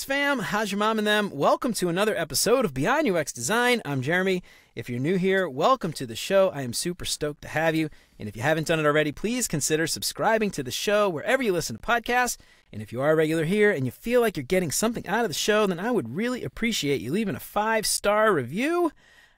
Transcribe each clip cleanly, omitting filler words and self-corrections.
fam? How's your mom and them? Welcome to another episode of Beyond UX Design. I'm Jeremy. If you're new here, welcome to the show. I am super stoked to have you. And if you haven't done it already, please consider subscribing to the show wherever you listen to podcasts. And if you are a regular here and you feel like you're getting something out of the show, then I would really appreciate you leaving a 5-star review.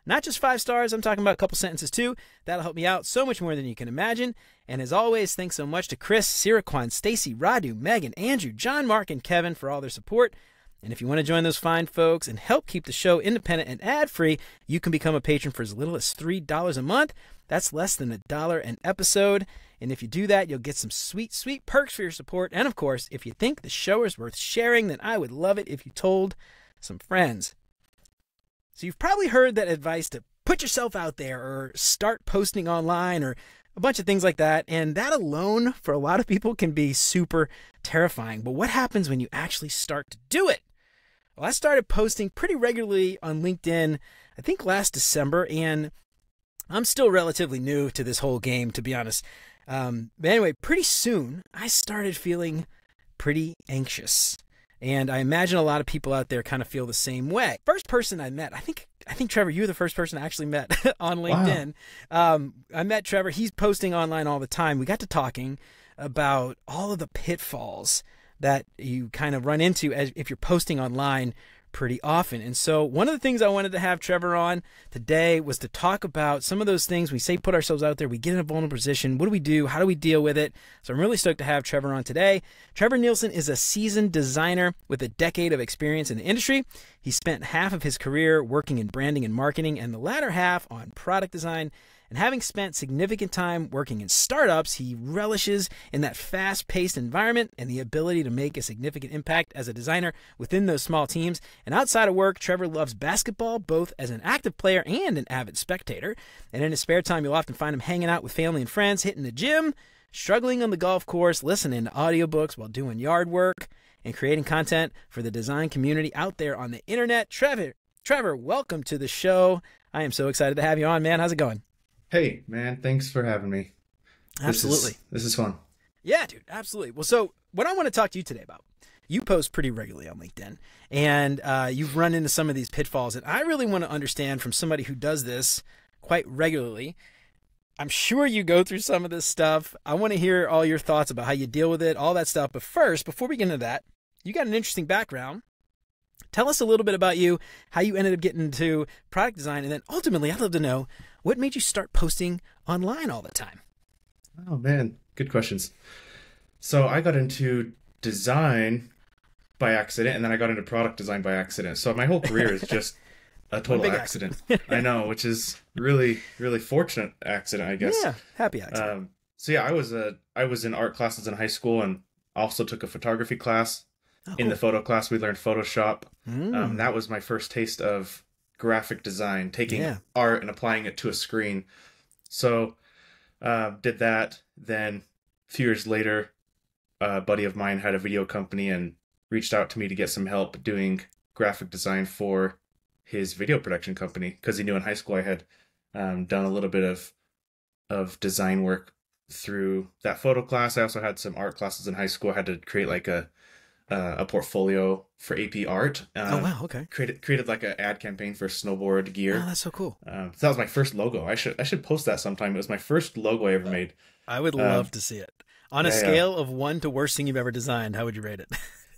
Not just 5 stars, I'm talking about a couple sentences too. That'll help me out so much more than you can imagine. And as always, thanks so much to Chris, Siraquan, Stacy, Radu, Megan, Andrew, John, Mark, and Kevin for all their support. And if you want to join those fine folks and help keep the show independent and ad-free, you can become a patron for as little as $3 a month. That's less than $1 an episode. And if you do that, you'll get some sweet, sweet perks for your support. And of course, if you think the show is worth sharing, then I would love it if you told some friends. So you've probably heard that advice to put yourself out there or start posting online or a bunch of things like that. And that alone, for a lot of people, can be super terrifying. But what happens when you actually start to do it? Well, I started posting pretty regularly on LinkedIn, I think last December, and I'm still relatively new to this whole game, to be honest. But anyway, pretty soon I started feeling pretty anxious. And I imagine a lot of people out there kind of feel the same way. First person I met, I think Trevor, you were the first person I actually met on LinkedIn. Wow. I met Trevor. He's posting online all the time. We got to talking about all of the pitfalls that you kind of run into as if you're posting online pretty often. And so one of the things I wanted to have Trevor on today was to talk about some of those things. We say put ourselves out there, we get in a vulnerable position. What do we do? How do we deal with it? So I'm really stoked to have Trevor on today. Trevor Nielsen is a seasoned designer with a decade of experience in the industry. He spent half of his career working in branding and marketing and the latter half on product design. And having spent significant time working in startups, he relishes in that fast-paced environment and the ability to make a significant impact as a designer within those small teams. And outside of work, Trevor loves basketball, both as an active player and an avid spectator. And in his spare time, you'll often find him hanging out with family and friends, hitting the gym, struggling on the golf course, listening to audiobooks while doing yard work, and creating content for the design community out there on the internet. Trevor, welcome to the show. I am so excited to have you on, man. How's it going? Hey, man, thanks for having me. Absolutely. This is fun. Yeah, dude, absolutely. Well, so what I want to talk to you today about, you post pretty regularly on LinkedIn, and you've run into some of these pitfalls, and I really want to understand from somebody who does this quite regularly. I'm sure you go through some of this stuff. I want to hear all your thoughts about how you deal with it, all that stuff. But first, before we get into that, you got an interesting background. Tell us a little bit about you, how you ended up getting into product design, and then ultimately, I'd love to know what made you start posting online all the time. Oh, man, good questions. So I got into design by accident, and then I got into product design by accident. So my whole career is just a total accident. I know, which is really, really fortunate accident, I guess. Yeah, happy accident. So yeah, I was in art classes in high school and also took a photography class. Oh, cool. In the photo class, we learned Photoshop. That was my first taste of graphic design, taking art and applying it to a screen. So did that. Then a few years later, a buddy of mine had a video company and reached out to me to get some help doing graphic design for his video production company because he knew in high school I had done a little bit of design work through that photo class. I also had some art classes in high school. I had to create like a portfolio for AP Art. Oh, wow. Okay. Created like an ad campaign for snowboard gear. Oh, that's so cool. So that was my first logo. I should post that sometime. It was my first logo I ever made. I would love to see it. On a scale of 1 to worst thing you've ever designed, how would you rate it?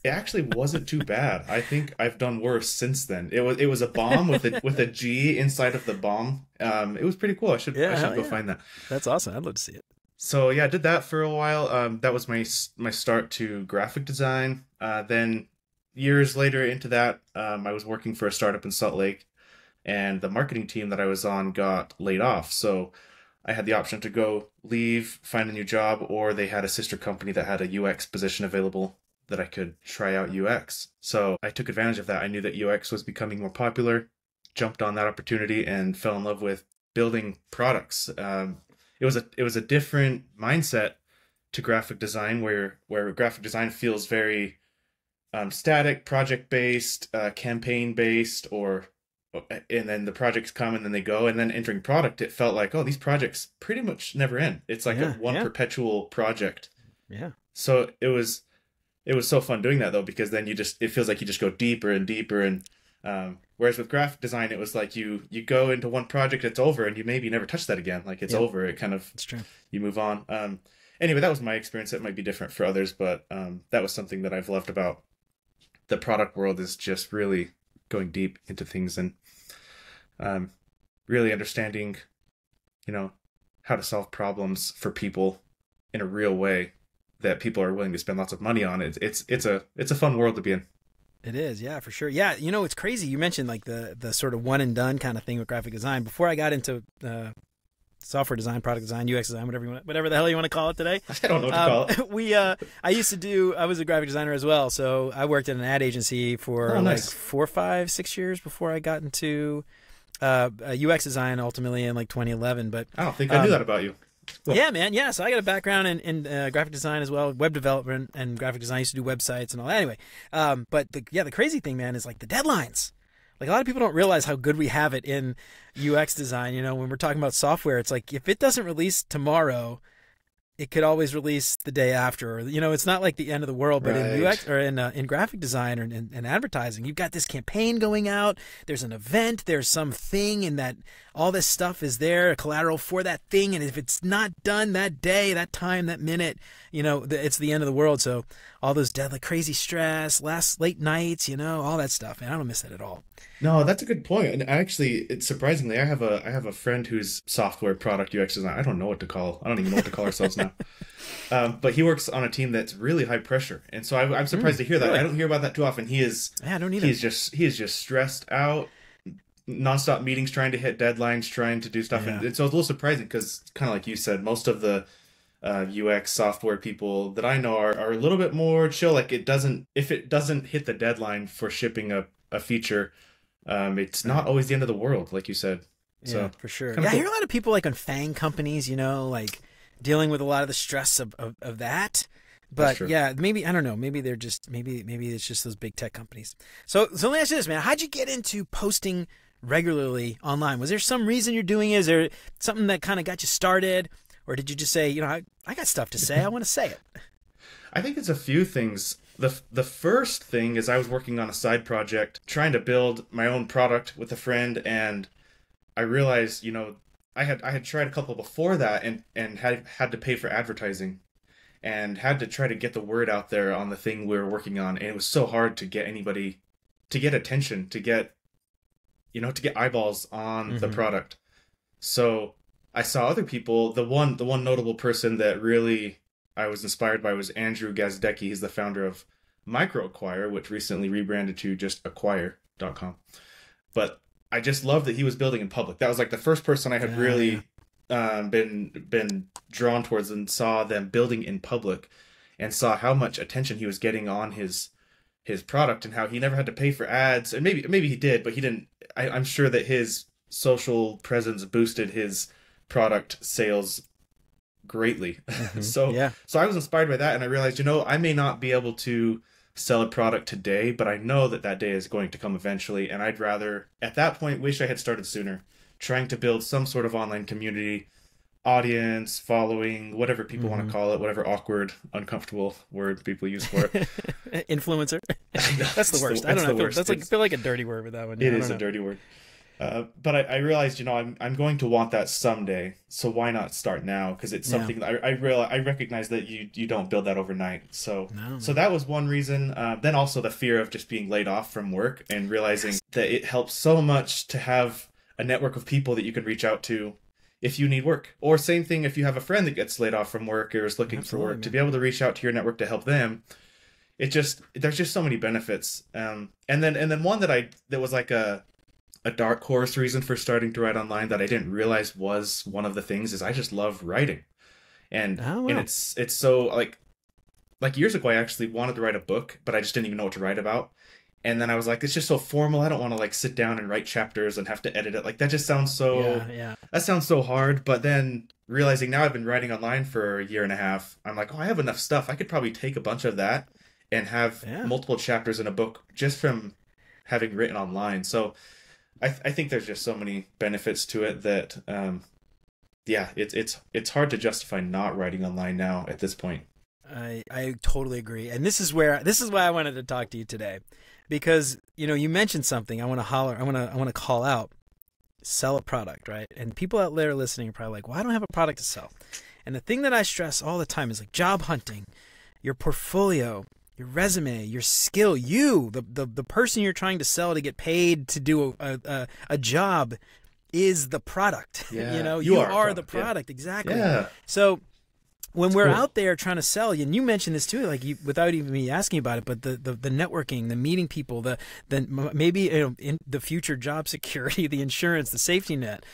It actually wasn't too bad. I think I've done worse since then. It was a bomb with a G inside of the bomb. It was pretty cool. I should go find that. That's awesome. I'd love to see it. So yeah, I did that for a while. That was my start to graphic design. Then years later into that, I was working for a startup in Salt Lake, and the marketing team that I was on got laid off. So I had the option to go leave, find a new job, or they had a sister company that had a UX position available that I could try out UX. So I took advantage of that. I knew that UX was becoming more popular, jumped on that opportunity, and fell in love with building products. It was a different mindset to graphic design, where graphic design feels very static, project-based, campaign-based, and then the projects come and then they go, and then entering product, it felt like, oh, these projects pretty much never end. It's like one perpetual project. Yeah. So it was it was so fun doing that though, because then it feels like you just go deeper and deeper. And whereas with graphic design, it was like you go into one project, it's over, and you maybe never touch that again. Like it's Yep, over. It kind of, it's true. you move on. Anyway, that was my experience. It might be different for others, but that was something that I've loved about the product world, is just really going deep into things and really understanding, you know, how to solve problems for people in a real way that people are willing to spend lots of money on. It's a fun world to be in. It is, yeah, for sure. Yeah, you know, it's crazy. You mentioned like the sort of one and done kind of thing with graphic design. Before I got into software design, product design, UX design, whatever the hell you want to call it today. I don't know what to call it. I was a graphic designer as well. So I worked at an ad agency for nice. like 4, 5, 6 years before I got into UX design ultimately in like 2011. But I don't think I knew that about you. Cool. Yeah, man. Yeah. So I got a background in graphic design as well, web development and graphic design. I used to do websites and all that. Anyway, but the crazy thing, man, is like the deadlines. Like a lot of people don't realize how good we have it in UX design. You know, when we're talking about software, it's like if it doesn't release tomorrow, it could always release the day after. Or, you know, it's not like the end of the world. But in UX or in graphic design or in advertising, you've got this campaign going out. There's an event. There's something, and that all this stuff is there, a collateral for that thing. And if it's not done that day, that time, that minute, you know, it's the end of the world. So all those like crazy stress, late nights, you know, all that stuff, man. I don't miss that at all. No, that's a good point. And actually, it's surprisingly, I have a friend who's software product UX design. I don't know what to call. I don't even know what to call ourselves now. But he works on a team that's really high pressure, and so I'm surprised to hear that. Really? I don't hear about that too often. He is. Yeah, I don't either. He is just stressed out, nonstop meetings, trying to hit deadlines, trying to do stuff, Yeah. and so it's a little surprising because, kind of like you said, most of the UX software people that I know are a little bit more chill. Like if it doesn't hit the deadline for shipping a feature. It's not always the end of the world, like you said. So, yeah, for sure. kinda Yeah, I cool. hear a lot of people like on FANG companies, you know, like dealing with a lot of the stress of that. But true. yeah, maybe I don't know. Maybe they're just maybe it's just those big tech companies. So let me ask you this, man. How'd you get into posting regularly online? Was there some reason you're doing it? Is there something that kind of got you started, or did you just say, you know, I got stuff to say, I want to say it? I think it's a few things. The first thing is I was working on a side project trying to build my own product with a friend, and I realized, you know, I had tried a couple before that and had to pay for advertising and had to try to get the word out there on the thing we were working on, and it was so hard to get anybody to get attention, to get eyeballs on the product. So I saw other people. The one notable person that really I was inspired by was Andrew Gazdecki. He's the founder of MicroAcquire, which recently rebranded to just acquire.com. But I just loved that he was building in public. That was like the first person I had really been drawn towards, and saw them building in public and saw how much attention he was getting on his product, and how he never had to pay for ads. And maybe he did, but he didn't. I'm sure that his social presence boosted his product sales greatly. So I was inspired by that, and I realized, you know, I may not be able to sell a product today, but I know that day is going to come eventually, and I'd rather at that point wish I had started sooner, trying to build some sort of online community, audience, following, whatever people want to call it, whatever awkward, uncomfortable word people use for it. Influencer. That's the worst. I don't know. I feel like a dirty word with that one. It is a dirty word. But I realized, you know, I'm going to want that someday. So why not start now? Because it's something that I recognize that you don't build that overnight. So that was one reason. Then also the fear of just being laid off from work, and realizing that it helps so much to have a network of people that you can reach out to if you need work. Or same thing if you have a friend that gets laid off from work or is looking for work, to be able to reach out to your network to help them. There's just so many benefits. And then one that was like a dark horse reason for starting to write online that I didn't realize was one of the things is I just love writing. And and it's so like years ago I actually wanted to write a book, but I just didn't even know what to write about. And then I was like, it's just so formal. I don't want to like sit down and write chapters and have to edit it. Like that just sounds so that sounds so hard. But then realizing now I've been writing online for a year and a half, I'm like, oh, I have enough stuff. I could probably take a bunch of that and have multiple chapters in a book just from having written online. So I think there's just so many benefits to it that, it's hard to justify not writing online now at this point. I totally agree. And this is why I wanted to talk to you today, because, you mentioned something I want to call out. Sell a product, right? And people out there listening are probably like, well, I don't have a product to sell. And the thing that I stress all the time is like job hunting, your portfolio, your resume, your skill, the person you're trying to sell to get paid to do a job is the product. Yeah. You are the product. Yeah. Exactly. Yeah. So when we're cool. out there trying to sell, and you mentioned this too, like without even me asking about it, but the networking, the meeting people, the maybe in the future job security, the insurance, the safety net,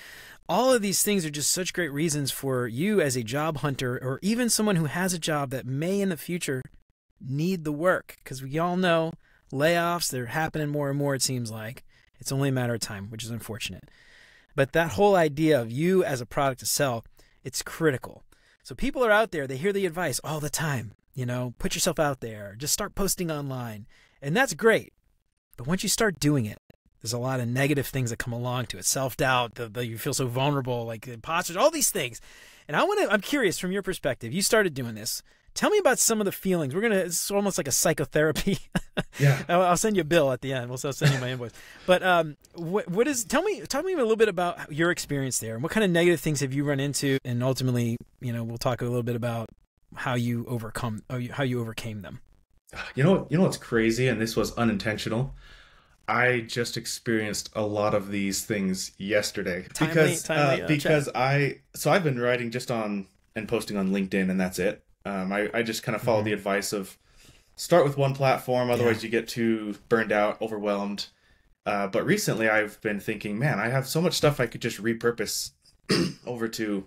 all of these things are just such great reasons for you as a job hunter, or even someone who has a job that may in the future need the work, because we all know layoffs, they're happening more and more. It seems like it's only a matter of time, which is unfortunate. But that whole idea of you as a product to sell, it's critical. So people are out there, they hear the advice all the time, put yourself out there, just start posting online. And that's great. But once you start doing it, there's a lot of negative things that come along to it. Self-doubt, you feel so vulnerable, like imposters, all these things. And I'm curious from your perspective, you started doing this. Tell me about some of the feelings. It's almost like a psychotherapy. Yeah. I'll send you a bill at the end. I'll send you my invoice. But tell me a little bit about your experience there, and what kind of negative things have you run into, and ultimately, we'll talk a little bit about how you overcame them. You know what's crazy, and this was unintentional. I just experienced a lot of these things yesterday because I've been writing just on and posting on LinkedIn, and that's it. I just kind of follow the advice of start with one platform, otherwise you get too burned out, overwhelmed. But recently I've been thinking, man, I have so much stuff I could just repurpose over to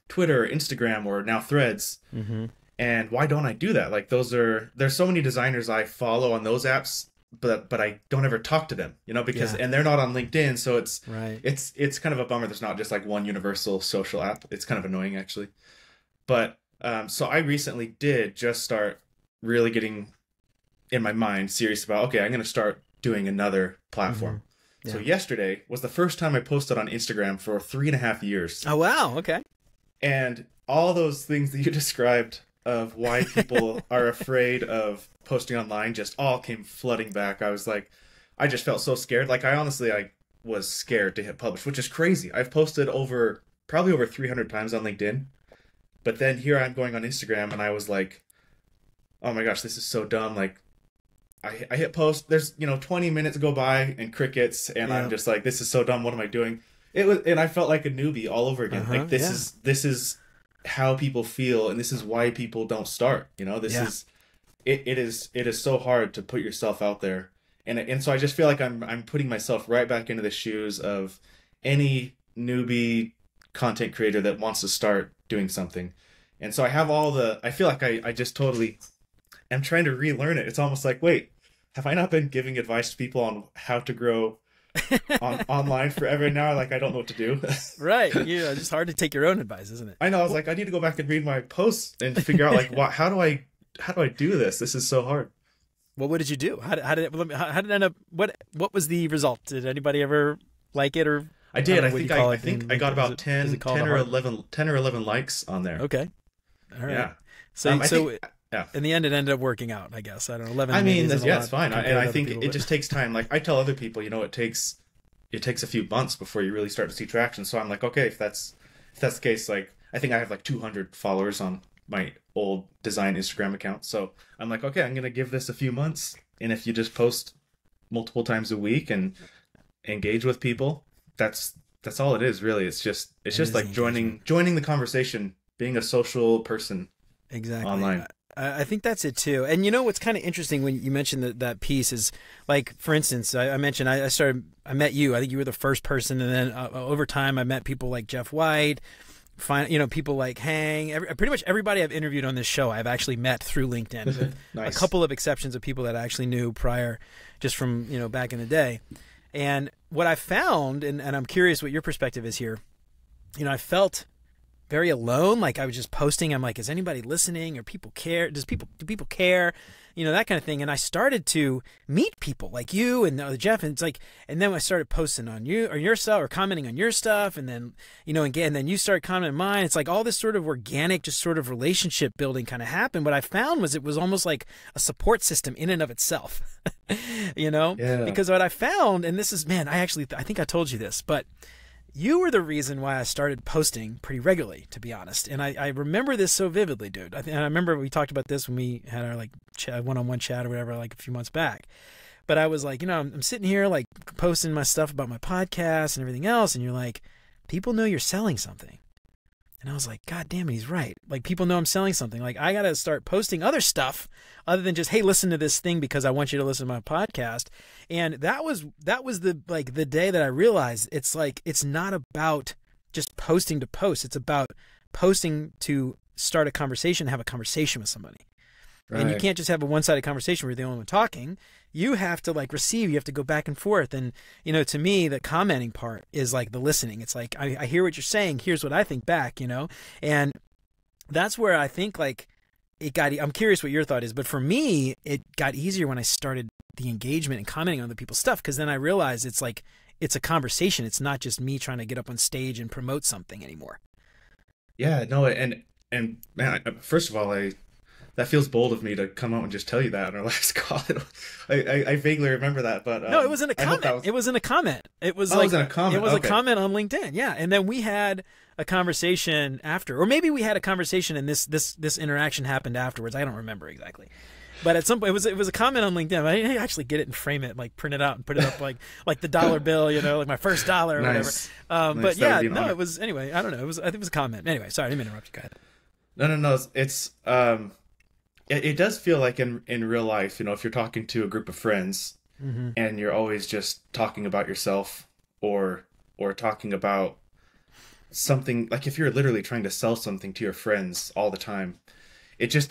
Twitter, Instagram, or now Threads. Mm-hmm. And why don't I do that? Like there's so many designers I follow on those apps, but I don't ever talk to them, because and they're not on LinkedIn, so it's right. It's kind of a bummer. There's not just like one universal social app. It's kind of annoying actually. But so I recently did just start really getting in my mind serious about, okay, I'm going to start doing another platform. Mm-hmm. Yeah. So yesterday was the first time I posted on Instagram for 3.5 years. Oh, wow. Okay. And all those things that you described of why people are afraid of posting online just all came flooding back. I was like, I just felt so scared. Like I was scared to hit publish, which is crazy. I've posted probably over 300 times on LinkedIn. But then here I'm going on Instagram and I was like, oh my gosh, this is so dumb. Like I hit post, there's 20 minutes go by and crickets, and I'm just like, this is so dumb. What am I doing? And I felt like a newbie all over again. Like this is how people feel, and this is why people don't start. It is so hard to put yourself out there. And so I just feel like I'm putting myself right back into the shoes of any newbie content creator that wants to start doing something. And so I have I feel like I just totally am trying to relearn it. It's almost like, wait, have I not been giving advice to people on how to grow online forever now? Like I don't know what to do. Right. Yeah. It's just hard to take your own advice, isn't it? I know. I was like, I need to go back and read my posts and figure out like, how do I do this? This is so hard. Well, what did you do? How did it end up? What was the result? Did anybody ever like it, or? I did. I think I got about 10 or 11 likes on there. Okay. All right. Yeah. So in the end, it ended up working out, I guess. I don't know. 11. I mean, it's fine. And I think it just takes time. Like I tell other people, it takes a few months before you really start to see traction. So I'm like, okay, if that's the case, like I think I have like 200 followers on my old design Instagram account. So I'm like, okay, I'm going to give this a few months. And if you just post multiple times a week and engage with people, that's all it is, really. It's just like joining the conversation, being a social person. Exactly. Online. I think that's it too. And what's kind of interesting when you mentioned that piece is, like, for instance, I mentioned I met you. I think you were the first person, and then over time I met people like Jeff White, people like Hang. Pretty much everybody I've interviewed on this show I've actually met through LinkedIn. Nice. A couple of exceptions of people that I actually knew prior, just from back in the day. And what I found, and I'm curious what your perspective is here, I felt very alone. Like I was just posting. I'm like, is anybody listening, or people care? Do people care? You know, that kind of thing. And I started to meet people like you and Jeff, and it's like, and then I started posting on you or your stuff, or commenting on your stuff, and then, you know, again, then you started commenting on mine. It's like all this sort of organic, just sort of relationship building kind of happened. What I found was it was almost like a support system in and of itself, you know, because what I found, and this is, man, I think I told you this, but you were the reason why I started posting pretty regularly, to be honest. And I remember this so vividly, dude. And I remember we talked about this when we had our like one-on-one chat or whatever, like a few months back. But I was like, you know, I'm sitting here like posting my stuff about my podcast and everything else. And you're like, people know you're selling something. And I was like, God damn it, he's right. Like, people know I'm selling something. Like, I got to start posting other stuff other than just, hey, listen to this thing because I want you to listen to my podcast. And that was the, like, the day that I realized it's like, it's not about just posting to post. It's about posting to start a conversation, have a conversation with somebody. Right. And you can't just have a one-sided conversation where you're the only one talking. You have to like receive, you have to go back and forth. And, you know, to me, the commenting part is like the listening. It's like, I hear what you're saying. Here's what I think back, you know? And that's where I think like I'm curious what your thought is, but for me, it got easier when I started the engagement and commenting on other people's stuff. Cause then I realized it's like, it's a conversation. It's not just me trying to get up on stage and promote something anymore. Yeah, no. And man, first of all, that feels bold of me to come out and just tell you that on our last call. I vaguely remember that, but no, it wasn't a comment. It wasn't a comment. It was like a comment. It was a comment on LinkedIn. Yeah, and then we had a conversation after, or maybe we had a conversation and this interaction happened afterwards. I don't remember exactly, but at some point it was a comment on LinkedIn. I didn't actually get it and frame it, like print it out and put it up like the dollar bill, you know, like my first dollar or nice. Whatever. Nice. But yeah, no, it was anyway. I don't know. I think it was a comment. Anyway, sorry, I didn't interrupt you. Go ahead. No. It's It does feel like in real life, you know, if you're talking to a group of friends mm-hmm. and you're always just talking about yourself or talking about something, like if you're literally trying to sell something to your friends all the time, it just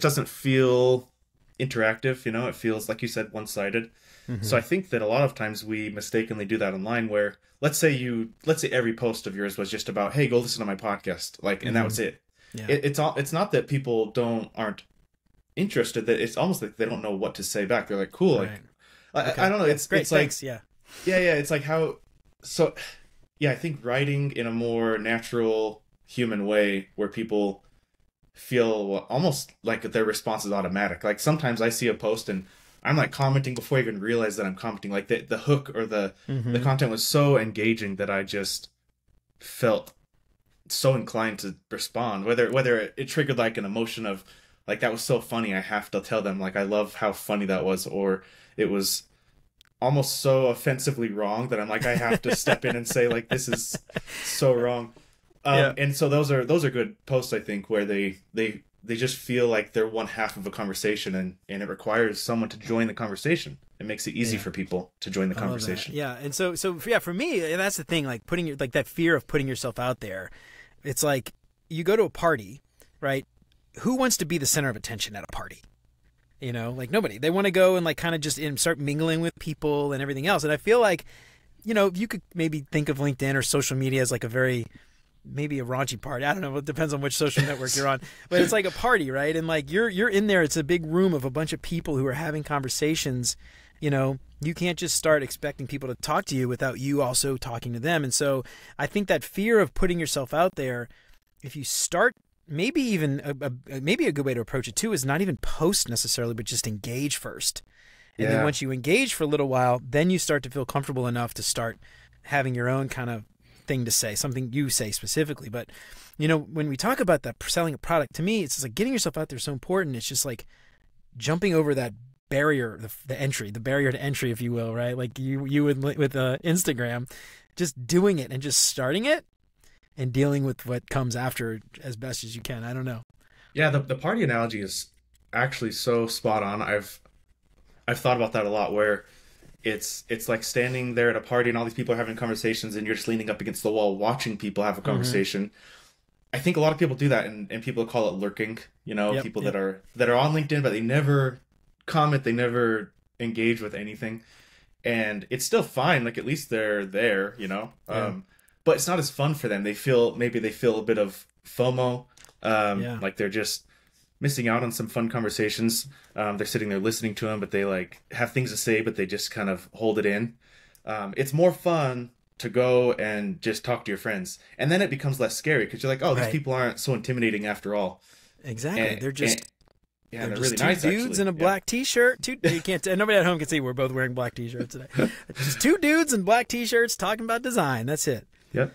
doesn't feel interactive, you know, it feels, like you said, one-sided. Mm-hmm. So I think that a lot of times we mistakenly do that online where let's say every post of yours was just about, hey, go listen to my podcast, like, and mm-hmm. that was it. Yeah. It's not that people aren't interested, that it's almost like they don't know what to say back. They're like, cool, right. like okay. I don't know. It's great. It's Thanks. Like yeah. It's like how so yeah. I think writing in a more natural, human way where people feel almost like their response is automatic. Like sometimes I see a post and I'm like commenting before I even realize that I'm commenting. Like the hook or the content was so engaging that I just felt so inclined to respond, whether it triggered like an emotion of like, that was so funny, I have to tell them like I love how funny that was, or it was almost so offensively wrong that I'm like, I have to step in and say like, this is so wrong. And so those are good posts, I think, where they just feel like they're one half of a conversation, and it requires someone to join the conversation. It makes it easy for people to join the conversation. Yeah. And so yeah, for me, that's the thing, like that fear of putting yourself out there. It's like you go to a party, right? Who wants to be the center of attention at a party? You know, like nobody. They want to go and like kind of just start mingling with people and everything else. And I feel like, you know, you could maybe think of LinkedIn or social media as like maybe a raunchy party. I don't know. It depends on which social network you're on. But it's like a party, right? And like you're in there. It's a big room of a bunch of people who are having conversations. You know, you can't just start expecting people to talk to you without you also talking to them. And so I think that fear of putting yourself out there, if you start, maybe even maybe a good way to approach it too is not even post necessarily, but just engage first. And then once you engage for a little while, then you start to feel comfortable enough to start having your own kind of thing to say, something you say specifically. But, you know, when we talk about that selling a product, to me, it's just like getting yourself out there is so important. It's just like jumping over that barrier, the barrier to entry, if you will, right? Like you with Instagram, just doing it and just starting it and dealing with what comes after as best as you can. I don't know. Yeah, the party analogy is actually so spot on. I've thought about that a lot, where it's like standing there at a party and all these people are having conversations and you're just leaning up against the wall watching people have a conversation. I think a lot of people do that, and people call it lurking, you know, people that are on LinkedIn, but they never comment, they never engage with anything, and it's still fine, like at least they're there, you know. but it's not as fun for them. Maybe they feel a bit of FOMO, Yeah. like they're just missing out on some fun conversations. They're sitting there listening to them, but they like have things to say, but they just kind of hold it in. It's more fun to go and just talk to your friends, and then it becomes less scary because you're like, oh, these Right. people aren't so intimidating after all. Exactly. And, They're and just yeah, they're they're just really two nice dudes actually. in a Yeah. black T-shirt. You can't. Nobody at home can see we're both wearing black T-shirts today. Just two dudes in black T-shirts talking about design. That's it. Yep.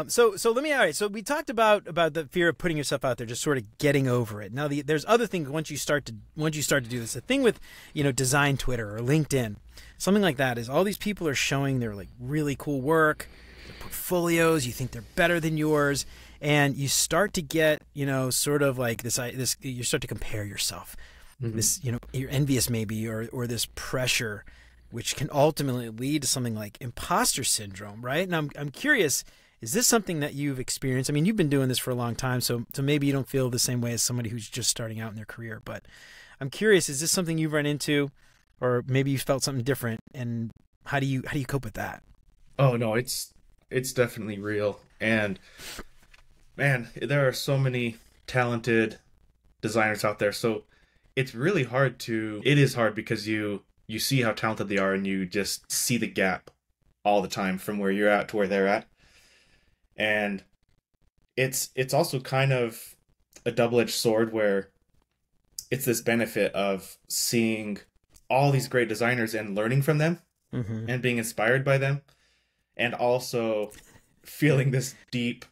So let me. All right. So we talked about the fear of putting yourself out there, just sort of getting over it. Now there's other things once you start to do this. The thing with design Twitter or LinkedIn, something like that, is all these people are showing their like really cool work, their portfolios. You think they're better than yours, and you start to get sort of like this. You start to compare yourself. Mm-hmm. This you're envious maybe, or this pressure, which can ultimately lead to something like imposter syndrome, right? And I'm curious. Is this something that you've experienced? I mean, you've been doing this for a long time, so maybe you don't feel the same way as somebody who's just starting out in their career. But I'm curious, is this something you've run into, or maybe you felt something different? And how do you cope with that? Oh no, it's definitely real. And man, there are so many talented designers out there. So it's really hard to it is hard because you see how talented they are and you just see the gap all the time from where you're at to where they're at. And it's also kind of a double-edged sword where it's this benefit of seeing all these great designers and learning from them Mm-hmm. and being inspired by them, and also feeling this deep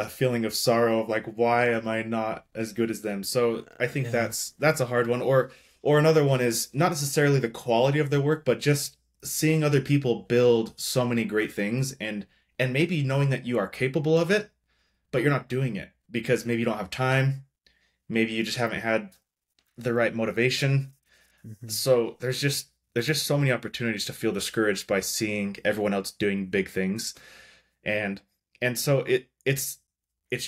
feeling of sorrow of like, why am I not as good as them? So I think Yeah. that's a hard one. Or another one is not necessarily the quality of their work, but just seeing other people build so many great things, and maybe knowing that you are capable of it, but you're not doing it because maybe you don't have time, maybe you just haven't had the right motivation. Mm-hmm. So there's just so many opportunities to feel discouraged by seeing everyone else doing big things. And so it's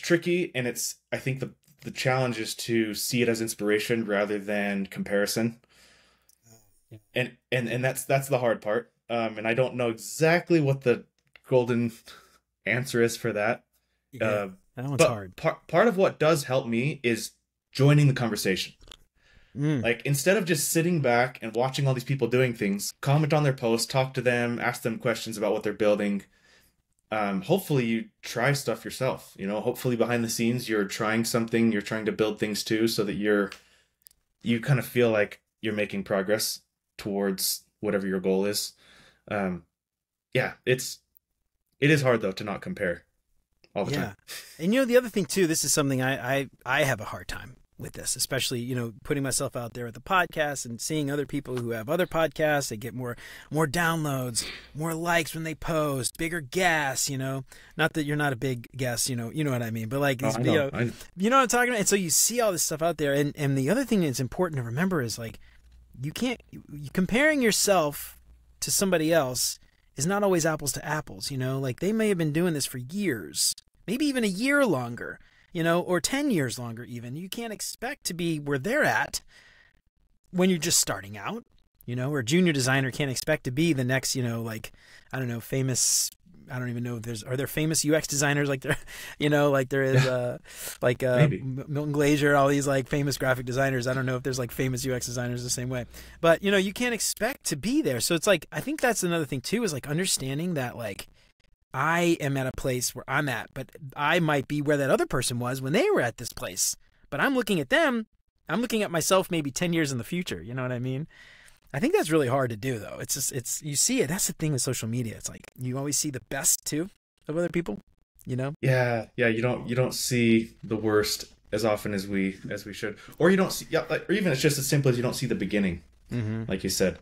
tricky, and it's I think the challenge is to see it as inspiration rather than comparison. Yeah. And that's the hard part. And I don't know exactly what the golden answer is for that. Yeah. Uh, That one's but hard. part of what does help me is joining the conversation. Mm. Like, instead of just sitting back and watching all these people doing things, comment on their posts, talk to them, ask them questions about what they're building. Hopefully you try stuff yourself. Hopefully behind the scenes you're trying something, you're trying to build things too, so that you kind of feel like you're making progress towards whatever your goal is. Um, yeah, it is hard though to not compare all the Yeah. time. And the other thing too, this is something I have a hard time with this, especially, putting myself out there with the podcast and seeing other people who have other podcasts. They get more downloads, more likes when they post, bigger gas, not that you're not a big guest, you know what I mean, but like Oh, these, I know. you know what I'm talking about? And so you see all this stuff out there. And the other thing that's important to remember is like, you can't, comparing yourself to somebody else is not always apples to apples, like they may have been doing this for years, maybe even a year longer, or 10 years longer even. You can't expect to be where they're at when you're just starting out, or a junior designer can't expect to be the next, like, I don't know, famous, I don't even know if are there famous UX designers like there, like there is, Maybe. Milton Glaser, all these like famous graphic designers. I don't know if there's like famous UX designers the same way, but you can't expect to be there. So it's like, I think that's another thing too, is like understanding that like, I am at a place where I'm at, but I might be where that other person was when they were at this place. But I'm looking at them. I'm looking at myself maybe 10 years in the future. You know what I mean? I think that's really hard to do, though. It's just, you see it. That's the thing with social media. It's like you always see the best, too, of other people, Yeah, you don't see the worst as often as we should. Or you don't see, yeah, like, or even it's just as simple as you don't see the beginning, Mm-hmm. like you said.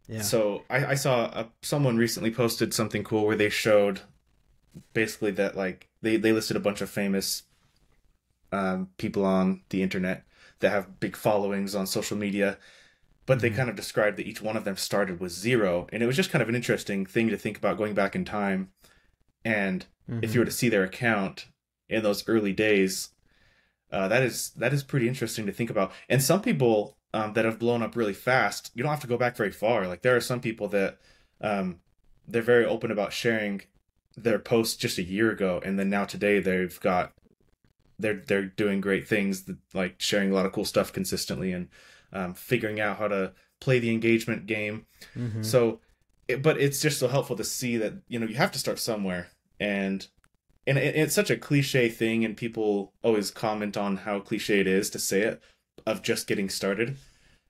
Yeah. So I saw someone recently posted something cool where they showed basically that like they listed a bunch of famous people on the internet that have big followings on social media, but they Mhm. kind of described that each one of them started with zero, and it was just kind of an interesting thing to think about going back in time. And if you were to see their account in those early days, that is pretty interesting to think about. And some people that have blown up really fast, you don't have to go back very far. Like there are some people that they're very open about sharing their post just a year ago, and then now today they're doing great things, like sharing a lot of cool stuff consistently, and figuring out how to play the engagement game. Mm-hmm. So, but it's just so helpful to see that, you know, you have to start somewhere, and it's such a cliche thing, and people always comment on how cliche it is to say it, of just getting started.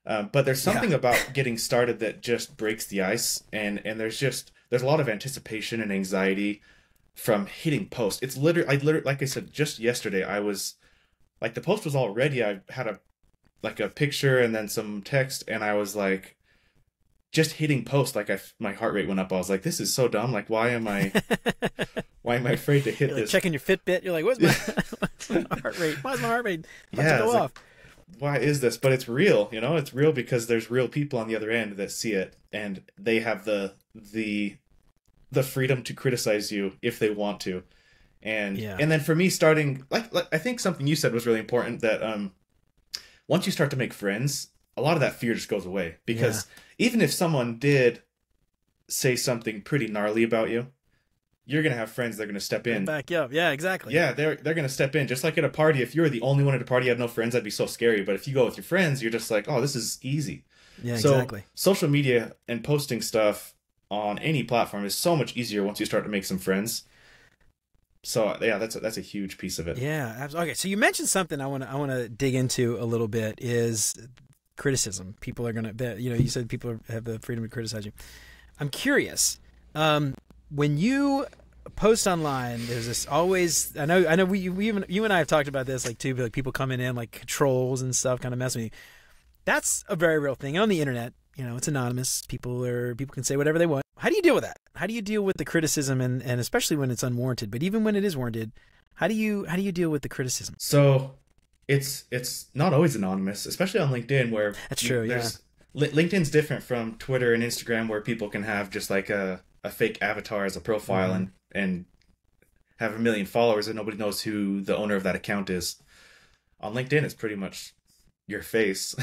But there's something about getting started that just breaks the ice, and there's a lot of anticipation and anxiety from hitting post. It's literally, like I said, just yesterday, I was like, the post was all ready. I had a picture and then some text, and I was like, just hitting post, like my heart rate went up. I was like, this is so dumb. Like, why am I afraid to hit You're like this? checking your Fitbit. You're like, what's my heart rate? Why is my heart rate about to go off? Why is this? But it's real, you know, it's real because there's real people on the other end that see it, and they have the freedom to criticize you if they want to. And then for me, starting, like I think something you said was really important, that once you start to make friends, a lot of that fear just goes away, because even if someone did say something pretty gnarly about you, you're going to have friends that are going to step in. Back you up. Yeah, exactly. Yeah, they're going to step in. Just like at a party, if you were the only one at a party, you had no friends, that'd be so scary. But if you go with your friends, you're just like, oh, this is easy. Yeah, exactly. So social media and posting stuff on any platform is so much easier once you start to make some friends. So yeah, that's a huge piece of it. Yeah, absolutely. Okay, so you mentioned something I want to dig into a little bit, is criticism. People are going to, you know, you said people have the freedom to criticize you. I'm curious. When you post online, there's this always, I know you and I have talked about this, like, too, like people coming in like trolls and stuff, kind of messing with you. That's a very real thing. And on the internet, you know, it's anonymous. People can say whatever they want. How do you deal with that? How do you deal with the criticism, and especially when it's unwarranted, but even when it is warranted, how do you deal with the criticism? So it's not always anonymous, especially on LinkedIn, where that's true. Yeah. LinkedIn's different from Twitter and Instagram, where people can have just like a fake avatar as a profile, and have 1 million followers and nobody knows who the owner of that account is. On LinkedIn, it's pretty much your face,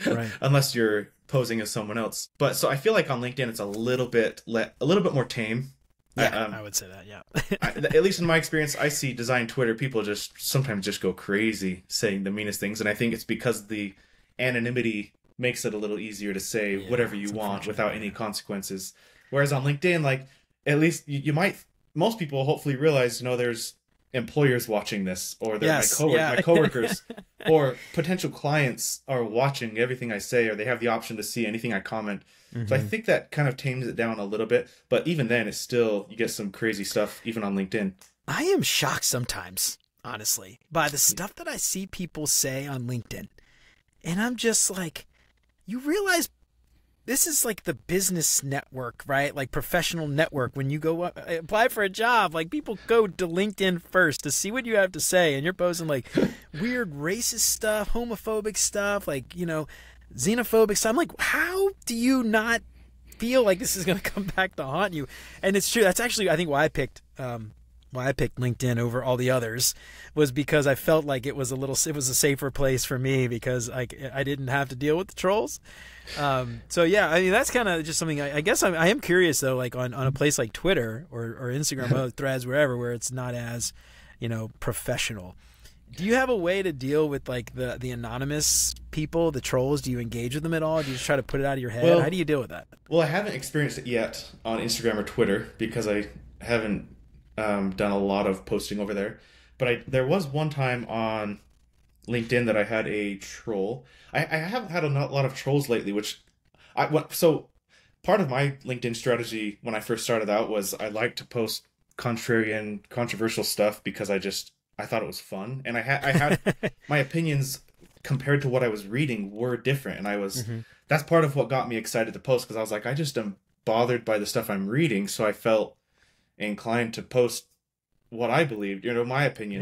right? Unless you're posing as someone else. But so I feel like on LinkedIn, it's a little bit more tame. Yeah, I would say that. Yeah. At least in my experience, I see design Twitter people sometimes just go crazy saying the meanest things, and I think it's because the anonymity makes it a little easier to say whatever you want without any consequences. Whereas on LinkedIn, like, at least most people hopefully realize, you know, there's employers watching this, or my coworkers, or potential clients are watching everything I say, or they have the option to see anything I comment. So I think that kind of tames it down a little bit. But even then, it's still, you get some crazy stuff even on LinkedIn. I am shocked sometimes, honestly, by the stuff that I see people say on LinkedIn. And I'm just like, you realize this is like the business network, right? Like professional network. When you go apply for a job, like people go to LinkedIn first to see what you have to say. And you're posting like weird racist stuff, homophobic stuff, like, you know, xenophobic stuff. I'm like, how do you not feel like this is going to come back to haunt you? And it's true. That's actually, I think, why I picked LinkedIn over all the others, was because I felt like it was a safer place for me, because I didn't have to deal with the trolls. So yeah, I mean, that's kind of just something I guess I am curious though, like on a place like Twitter or Instagram, or Threads, wherever, where it's not as, you know, professional. Do you have a way to deal with like the anonymous people, the trolls? Do you engage with them at all? Do you just try to put it out of your head? How do you deal with that? Well, I haven't experienced it yet on Instagram or Twitter, because I haven't done a lot of posting over there. But there was one time on LinkedIn that I had a troll. I haven't had a lot of trolls lately, so part of my LinkedIn strategy when I first started out was I liked to post contrarian, controversial stuff, because I thought it was fun, and I had my opinions compared to what I was reading were different, and that's part of what got me excited to post, because I was like, I just am bothered by the stuff I'm reading, so I felt inclined to post what I believed, you know, my opinion.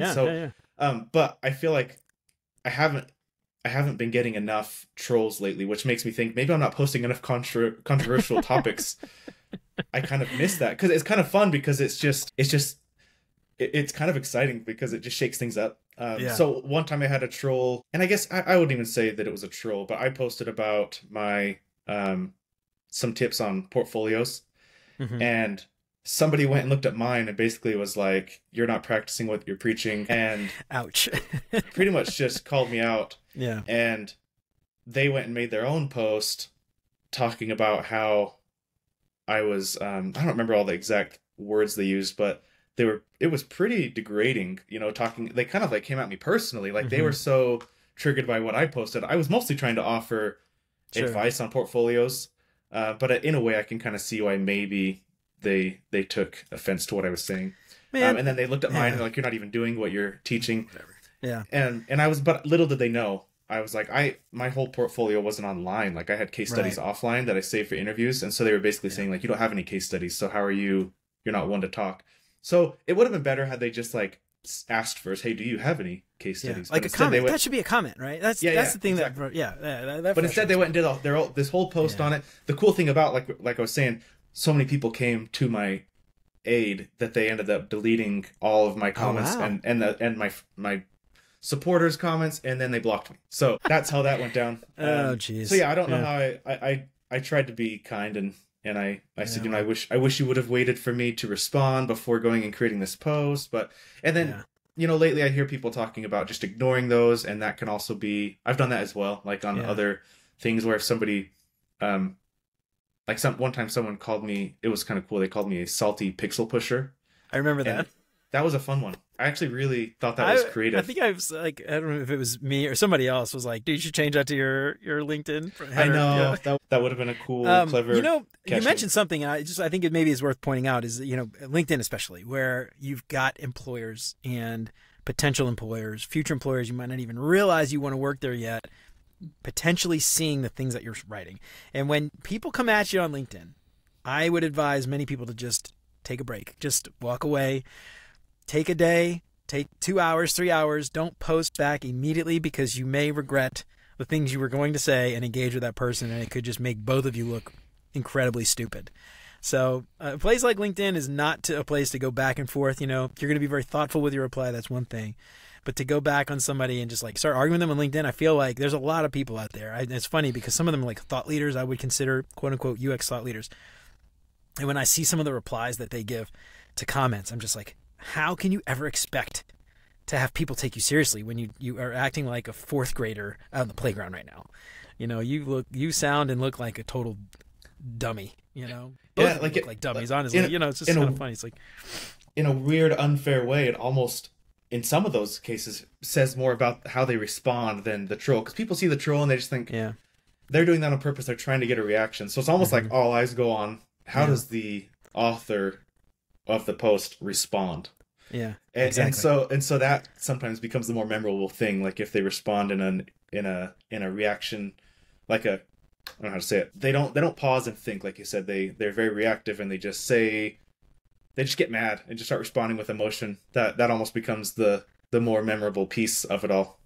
But I feel like I haven't been getting enough trolls lately, which makes me think maybe I'm not posting enough controversial topics. I kind of miss that, because it's kind of fun, because it's kind of exciting, because it just shakes things up. So one time I had a troll, and I guess I wouldn't even say that it was a troll, but I posted about my some tips on portfolios, and somebody went and looked at mine and basically was like, "You're not practicing what you're preaching," and Ouch. pretty much just called me out. Yeah. And they went and made their own post talking about how I was, I don't remember all the exact words they used, but it was pretty degrading, they kind of like came at me personally. Like they were so triggered by what I posted. I was mostly trying to offer advice on portfolios. But in a way I can kind of see why maybe they took offense to what I was saying. Man. And then they looked at mine and they're like, "You're not even doing what you're teaching." Whatever. Yeah. But little did they know, I was like, my whole portfolio wasn't online. Like I had case studies offline that I saved for interviews. And so they were basically saying like, "You don't have any case studies. So how are you're not one to talk." So it would have been better had they just like asked first, "Hey, do you have any case studies?" Like a comment. That should be a comment, right? That's the thing exactly. that but instead they went and did this whole post on it. The cool thing about, like I was saying, so many people came to my aid that they ended up deleting all of my comments and my supporters' comments, and then they blocked me. So that's how that went down. Oh, jeez. So yeah, I don't know how I tried to be kind and I said, I wish you would have waited for me to respond before going and creating this post. And then lately I hear people talking about just ignoring those, and that can also be, I've done that as well, like on other things where if somebody one time someone called me, it was kind of cool, they called me a salty pixel pusher. I remember that. That was a fun one. I actually really thought that was creative. I think I was like, I don't know if it was me or somebody else was like, "Dude, you should change that to your LinkedIn header." I know. That would have been a cool, clever. You mentioned something. I think it maybe is worth pointing out is LinkedIn especially, where you've got employers and potential employers, future employers you might not even realize you want to work there yet, potentially seeing the things that you're writing. And when people come at you on LinkedIn, I would advise many people to just take a break, just walk away. Take a day, take 2 hours, 3 hours. Don't post back immediately because you may regret the things you were going to say and engage with that person, and it could just make both of you look incredibly stupid. So a place like LinkedIn is not a place to go back and forth. If you're going to be very thoughtful with your reply, that's one thing. But to go back on somebody and just like start arguing with them on LinkedIn, I feel like there's a lot of people out there. It's funny because some of them are like thought leaders I would consider, quote unquote, UX thought leaders. And when I see some of the replies that they give to comments, I'm just like, how can you ever expect to have people take you seriously when you are acting like a fourth grader out on the playground right now? You sound and look like a total dummy. Both look like dummies. Honestly, it's just kind of funny. It's like, in a weird, unfair way, it almost, in some of those cases, says more about how they respond than the troll. Because people see the troll and they just think, they're doing that on purpose. They're trying to get a reaction. So it's almost like all eyes go on, how does the author of the post respond? Exactly. And so that sometimes becomes the more memorable thing. Like if they respond in a reaction, like I don't know how to say it. They don't pause and think, like you said. They're very reactive and they just get mad and just start responding with emotion. That almost becomes the more memorable piece of it all.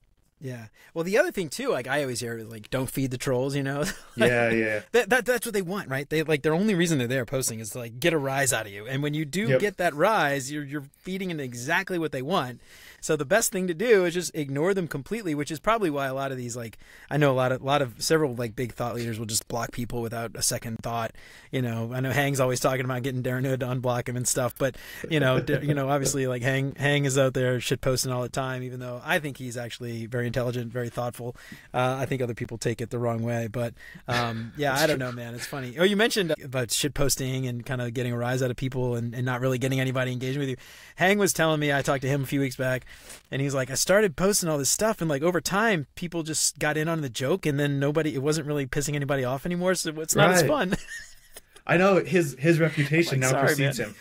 Yeah. Well, the other thing too, like I always hear, like, don't feed the trolls, Yeah. That's what they want, right? They like, their only reason they're there posting is to like get a rise out of you. And when you do get that rise, you're feeding into exactly what they want. So the best thing to do is just ignore them completely, which is probably why a lot of these, like, I know several like big thought leaders will just block people without a second thought. I know Hang's always talking about getting Darren Hood to unblock him and stuff, but obviously like Hang is out there shit posting all the time, even though I think he's actually very intelligent, very thoughtful. I think other people take it the wrong way, but I don't know, man. It's funny. Oh, you mentioned about shit posting and kind of getting a rise out of people and not really getting anybody engaging with you. Hang was telling me, I talked to him a few weeks back, and he's like, I started posting all this stuff, and like over time, people just got in on the joke, and then it wasn't really pissing anybody off anymore, so it's not as fun. I know his reputation now precedes him.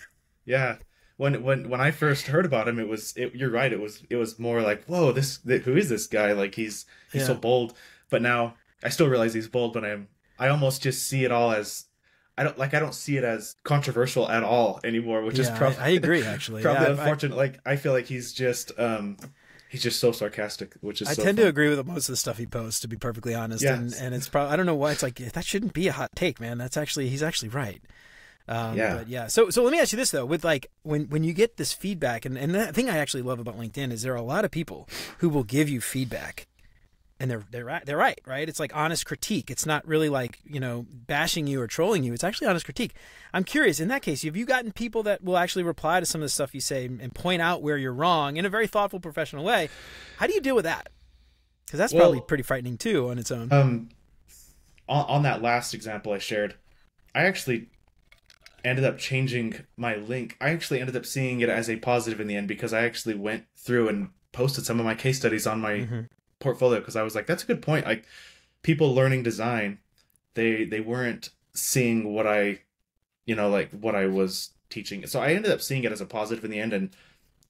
Yeah. When I first heard about him, you're right. It was more like, whoa, who is this guy? Like he's so bold. But now I still realize he's bold, but I almost just see it all as, I don't see it as controversial at all anymore, which is probably, I agree, actually. Probably unfortunate. I feel like he's just so sarcastic, which is I tend to agree with most of the stuff he posts, to be perfectly honest. Yes. And it's probably, I don't know why it's like, that shouldn't be a hot take, man. He's actually right. But yeah. So let me ask you this though, with like, when you get this feedback, and the thing I actually love about LinkedIn is there are a lot of people who will give you feedback And they're right, right? It's like honest critique. It's not really like, bashing you or trolling you. It's actually honest critique. I'm curious, in that case, have you gotten people that will actually reply to some of the stuff you say and point out where you're wrong in a very thoughtful, professional way? How do you deal with that? Because that's probably pretty frightening too on its own. On that last example I shared, I actually ended up changing my link. I actually ended up seeing it as a positive in the end, because I actually went through and posted some of my case studies on my portfolio, because I was like, that's a good point. Like, people learning design, they weren't seeing what I what I was teaching. So I ended up seeing it as a positive in the end and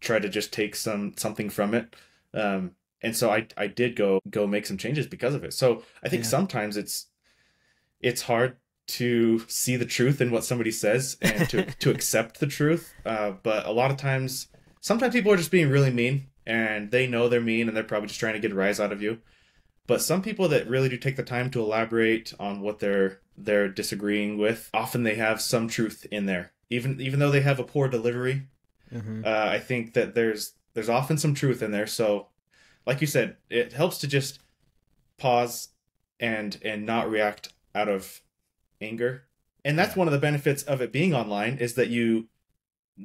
tried to just take something from it. And so I did go make some changes because of it. So I think sometimes it's hard to see the truth in what somebody says and to accept the truth. But a lot of times, sometimes people are just being really mean, and they know they're mean, and they're probably just trying to get a rise out of you. But some people that really do take the time to elaborate on what they're disagreeing with, often they have some truth in there, even though they have a poor delivery. I think that there's often some truth in there. So, like you said, it helps to just pause and not react out of anger. And that's one of the benefits of it being online, is that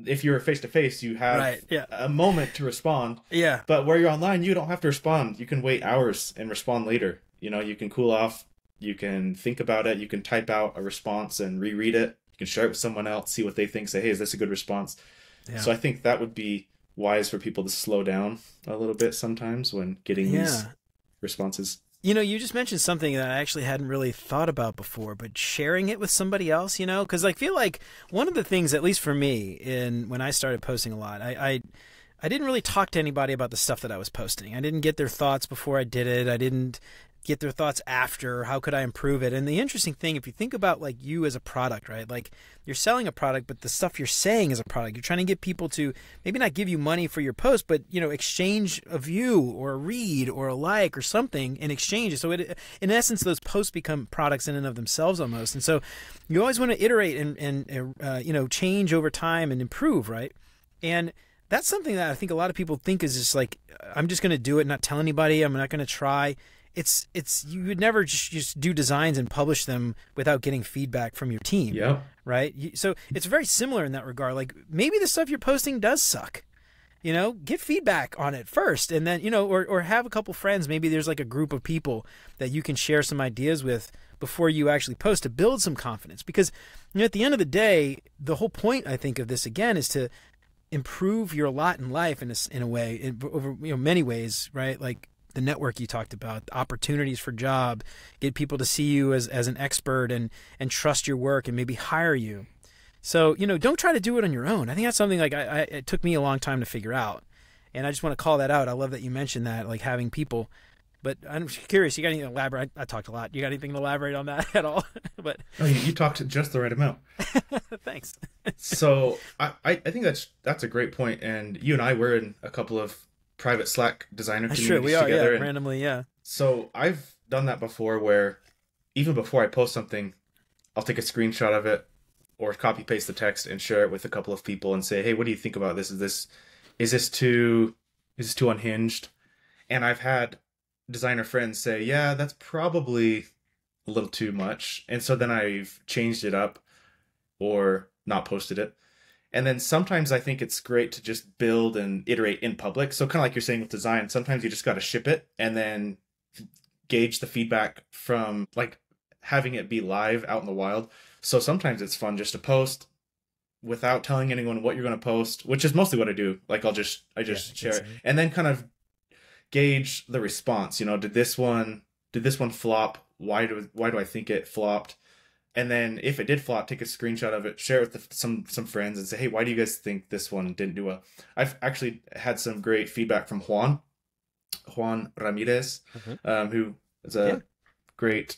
if you're face to face, you have a moment to respond. Yeah. But where you're online, you don't have to respond. You can wait hours and respond later. You can cool off. You can think about it. You can type out a response and reread it. You can share it with someone else, see what they think, say, hey, is this a good response? Yeah. So I think that would be wise for people to slow down a little bit sometimes when getting these responses. You just mentioned something that I actually hadn't really thought about before, but sharing it with somebody else, because I feel like one of the things, at least for me, when I started posting a lot, I didn't really talk to anybody about the stuff that I was posting. I didn't get their thoughts before I did it. I didn't get their thoughts after. How could I improve it? And the interesting thing, if you think about like you as a product, right? Like, you're selling a product, but the stuff you're saying is a product. You're trying to get people to maybe not give you money for your post, but exchange a view or a read or a like or something in exchange. So in essence, those posts become products in and of themselves almost. And so you always want to iterate and change over time and improve, right? And that's something that I think a lot of people think is just like, I'm just going to do it, not tell anybody. I'm not going to try. It's you would never just do designs and publish them without getting feedback from your team. Yeah. Right. So it's very similar in that regard. Like, maybe the stuff you're posting does suck. Get feedback on it first, and then or have a couple friends. Maybe there's like a group of people that you can share some ideas with before you actually post, to build some confidence. Because at the end of the day, the whole point, I think, of this again is to improve your lot in life in a way, over many ways, right? Like the network you talked about, opportunities for job, get people to see you as an expert and trust your work and maybe hire you. So, don't try to do it on your own. I think that's something like it took me a long time to figure out. And I just want to call that out. I love that you mentioned that, like having people. But I'm curious, you got anything to elaborate? I talked a lot. You got anything to elaborate on that at all? But you talked just the right amount. Thanks. So I think that's a great point. And you and I were in a couple of private Slack designer communities together. Sure, we are, and randomly, yeah. So I've done that before, where even before I post something, I'll take a screenshot of it or copy paste the text and share it with a couple of people and say, hey, what do you think about this? Is this too unhinged? And I've had designer friends say, yeah, that's probably a little too much. And so then I've changed it up or not posted it. And then sometimes I think it's great to just build and iterate in public. So kind of like you're saying with design, sometimes you just got to ship it and then gauge the feedback from like having it be live out in the wild. So sometimes it's fun just to post without telling anyone what you're going to post, which is mostly what I do. Like I just share it and then kind of gauge the response. Did this one flop? Why do I think it flopped? And then if it did flop, take a screenshot of it, share it with some friends and say, hey, why do you guys think this one didn't do well? I've actually had some great feedback from Juan Ramirez, who is a great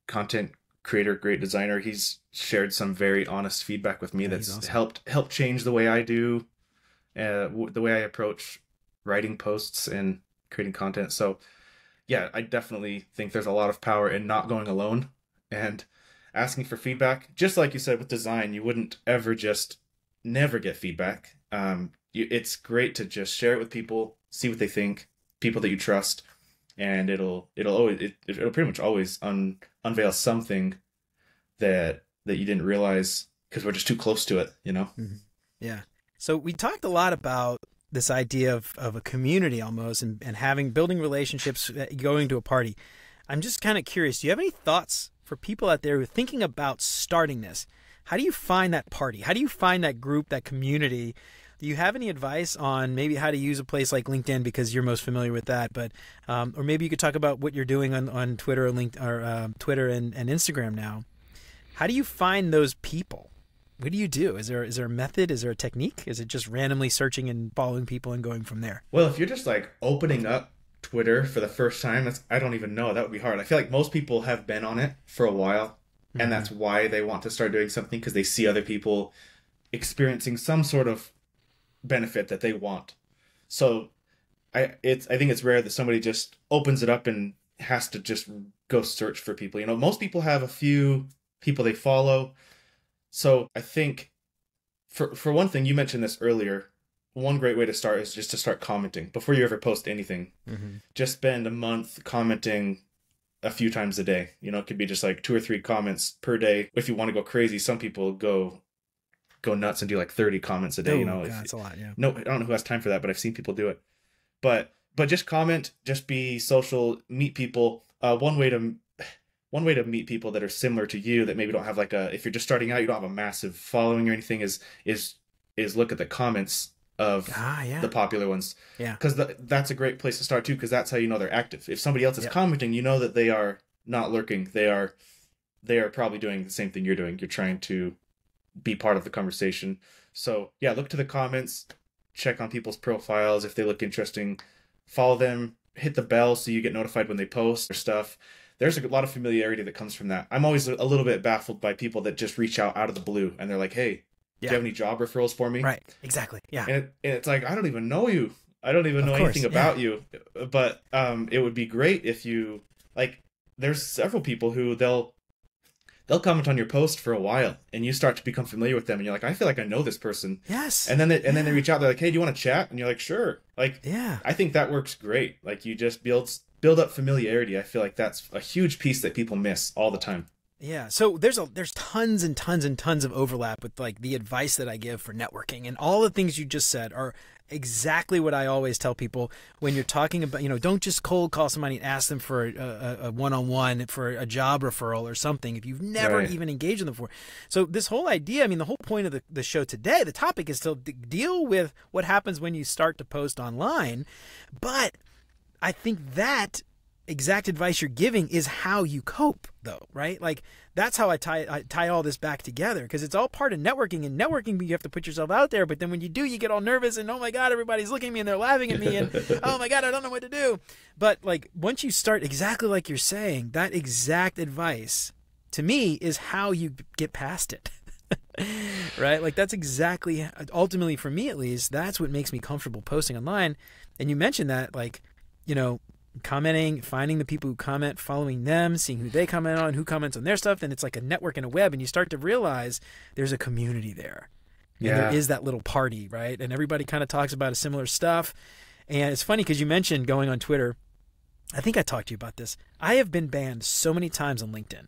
content creator, great designer. He's shared some very honest feedback with me that's awesome. helped change the way I do, the way I approach writing posts and creating content. So yeah, I definitely think there's a lot of power in not going alone and asking for feedback. Just like you said with design, you wouldn't ever just never get feedback. It's great to just share it with people, see what they think, people that you trust, and it'll pretty much always unveil something that you didn't realize because we're just too close to it, you know? Mhm. Yeah. So we talked a lot about this idea of a community almost, and building relationships, going to a party. I'm just kind of curious, do you have any thoughts for people out there who are thinking about starting this? How do you find that party? How do you find that group, that community? Do you have any advice on maybe how to use a place like LinkedIn, because you're most familiar with that? But or maybe you could talk about what you're doing on Twitter or Twitter and Instagram now. How do you find those people? What do you do? Is there a method? Is there a technique? Is it just randomly searching and following people and going from there? Well, if you're just like opening up Twitter for the first time, I don't even know. That would be hard. I feel like most people have been on it for a while, and that's why they want to start doing something, because they see other people experiencing some sort of benefit that they want. So I think it's rare that somebody just opens it up and has to just go search for people. You know, most people have a few people they follow. So I think for one thing, you mentioned this earlier, one great way to start is just to start commenting before you ever post anything. Just spend a month commenting a few times a day. You know, it could be just like 2 or 3 comments per day. If you want to go crazy, some people go nuts and do like 30 comments a day. Oh, you know, that's a lot. Yeah. No, I don't know who has time for that, but I've seen people do it. But just comment, just be social, meet people. One way to meet people that are similar to you, that maybe don't have like if you're just starting out, you don't have a massive following or anything, is look at the comments of the popular ones. Yeah. Because that's a great place to start too, because that's how you know they're active. If somebody else is commenting, you know that they are not lurking. They are probably doing the same thing you're doing. You're trying to be part of the conversation. So yeah, look to the comments, check on people's profiles if they look interesting, follow them, hit the bell so you get notified when they post their stuff. There's a lot of familiarity that comes from that. I'm always a little bit baffled by people that just reach out of the blue and they're like, hey, do you have any job referrals for me? Right. Exactly. Yeah. And it's like, I don't even know you. I don't even know anything about you. But it would be great if you, like, there's several people who they'll comment on your post for a while and you start to become familiar with them and you're like, I feel like I know this person. Yes. And then they reach out, they're like, hey, do you want to chat? And you're like, sure. Like, yeah. I think that works great. Like, you just build up familiarity. I feel like that's a huge piece that people miss all the time. Yeah. So there's tons and tons and tons of overlap with like the advice that I give for networking, and all the things you just said are exactly what I always tell people when you're talking about, you know, don't just cold call somebody and ask them for a one-on-one for a job referral or something if you've never even engaged with them before. So this whole idea, I mean, the whole point of the show today, the topic is to deal with what happens when you start to post online. But I think that exact advice you're giving is how you cope, though, right? Like, that's how I tie all this back together, because it's all part of networking. And networking, you have to put yourself out there, but then when you do, you get all nervous and, oh my God, everybody's looking at me and they're laughing at me and oh my God, I don't know what to do. But like, once you start exactly like you're saying, that exact advice to me is how you get past it. Right? Like, that's exactly, ultimately for me at least, that's what makes me comfortable posting online. And you mentioned that, like, you know, commenting, finding the people who comment, following them, seeing who they comment on, who comments on their stuff, and it's like a network and a web, and you start to realize there's a community there. Yeah. And there is that little party, right? And everybody kind of talks about a similar stuff. And it's funny because you mentioned going on Twitter. I think I talked to you about this. I have been banned so many times on LinkedIn.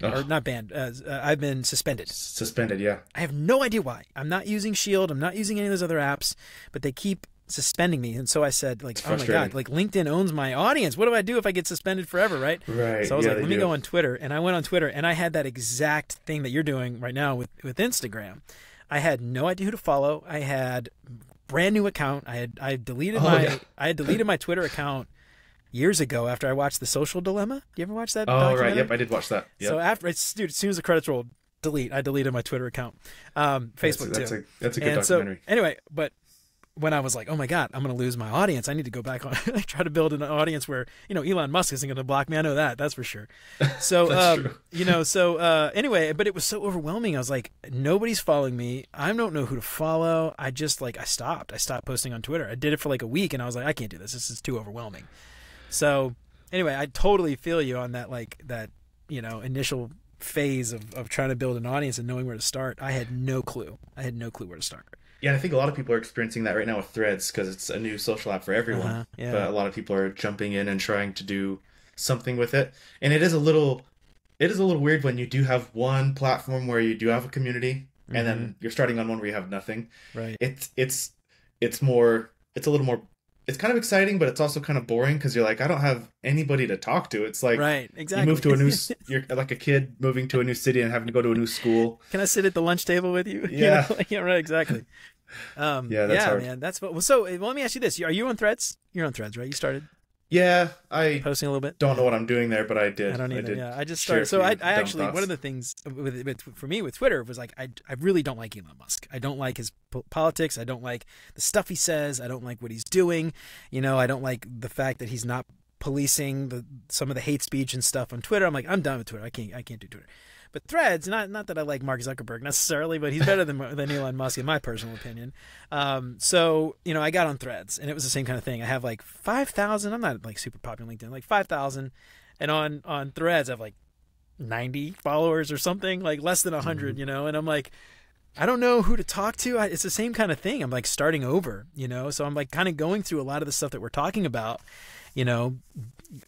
Or not banned. I've been suspended. Suspended, yeah. I have no idea why. I'm not using Shield. I'm not using any of those other apps, but they keep suspending me. And so I said, like, oh my God, like, LinkedIn owns my audience. What do I do if I get suspended forever, right? Right. So I was like, let me go on Twitter. And I went on Twitter, and I had that exact thing that you're doing right now with Instagram. I had no idea who to follow. I had brand new account. I had deleted my Twitter account years ago after I watched The Social Dilemma. Do you ever watch that? Oh, right. Yep, I did watch that. Yep. So after dude, as soon as the credits rolled, I deleted my Twitter account. Facebook too. That's a good documentary. So anyway, but when I was like, oh my God, I'm going to lose my audience, I need to go back on. I try to build an audience where, you know, Elon Musk isn't going to block me. I know that's for sure. So, that's true. You know, so anyway, but it was so overwhelming. I was like, nobody's following me. I don't know who to follow. I stopped. I stopped posting on Twitter. I did it for like a week, and I was like, I can't do this. This is too overwhelming. So anyway, I totally feel you on that, like that, you know, initial phase of trying to build an audience and knowing where to start. I had no clue. Where to start. Yeah, I think a lot of people are experiencing that right now with Threads because it's a new social app for everyone. Yeah. But a lot of people are jumping in and trying to do something with it. And it is a little weird when you do have one platform where you do have a community and then you're starting on one where you have nothing. Right. It's a little more, it's kind of exciting, but it's also kind of boring because you're like, I don't have anybody to talk to. It's like, right, exactly. You move to a new, you're like a kid moving to a new city and having to go to a new school. Can I sit at the lunch table with you? Yeah. Yeah, right, exactly. That's hard. Man, that's what. So let me ask you this: are you on Threads? You're on Threads, right? You started. Yeah, I posting a little bit. Don't know what I'm doing there, but I did. I don't either. Yeah, I just started. So I actually one of the things for me with Twitter was like I really don't like Elon Musk. I don't like his politics. I don't like the stuff he says. I don't like what he's doing. I don't like the fact that he's not policing some of the hate speech and stuff on Twitter. I'm like, I'm done with Twitter. I can't do Twitter. But Threads, not that I like Mark Zuckerberg necessarily, but he's better than Elon Musk in my personal opinion. So I got on Threads, and it was the same kind of thing. I have like 5,000. I'm not like super popular on LinkedIn, like 5,000, and on Threads I have like 90 followers or something, like less than 100. And I'm like, I don't know who to talk to. It's the same kind of thing. I'm like starting over, So I'm like kind of going through a lot of the stuff that we're talking about.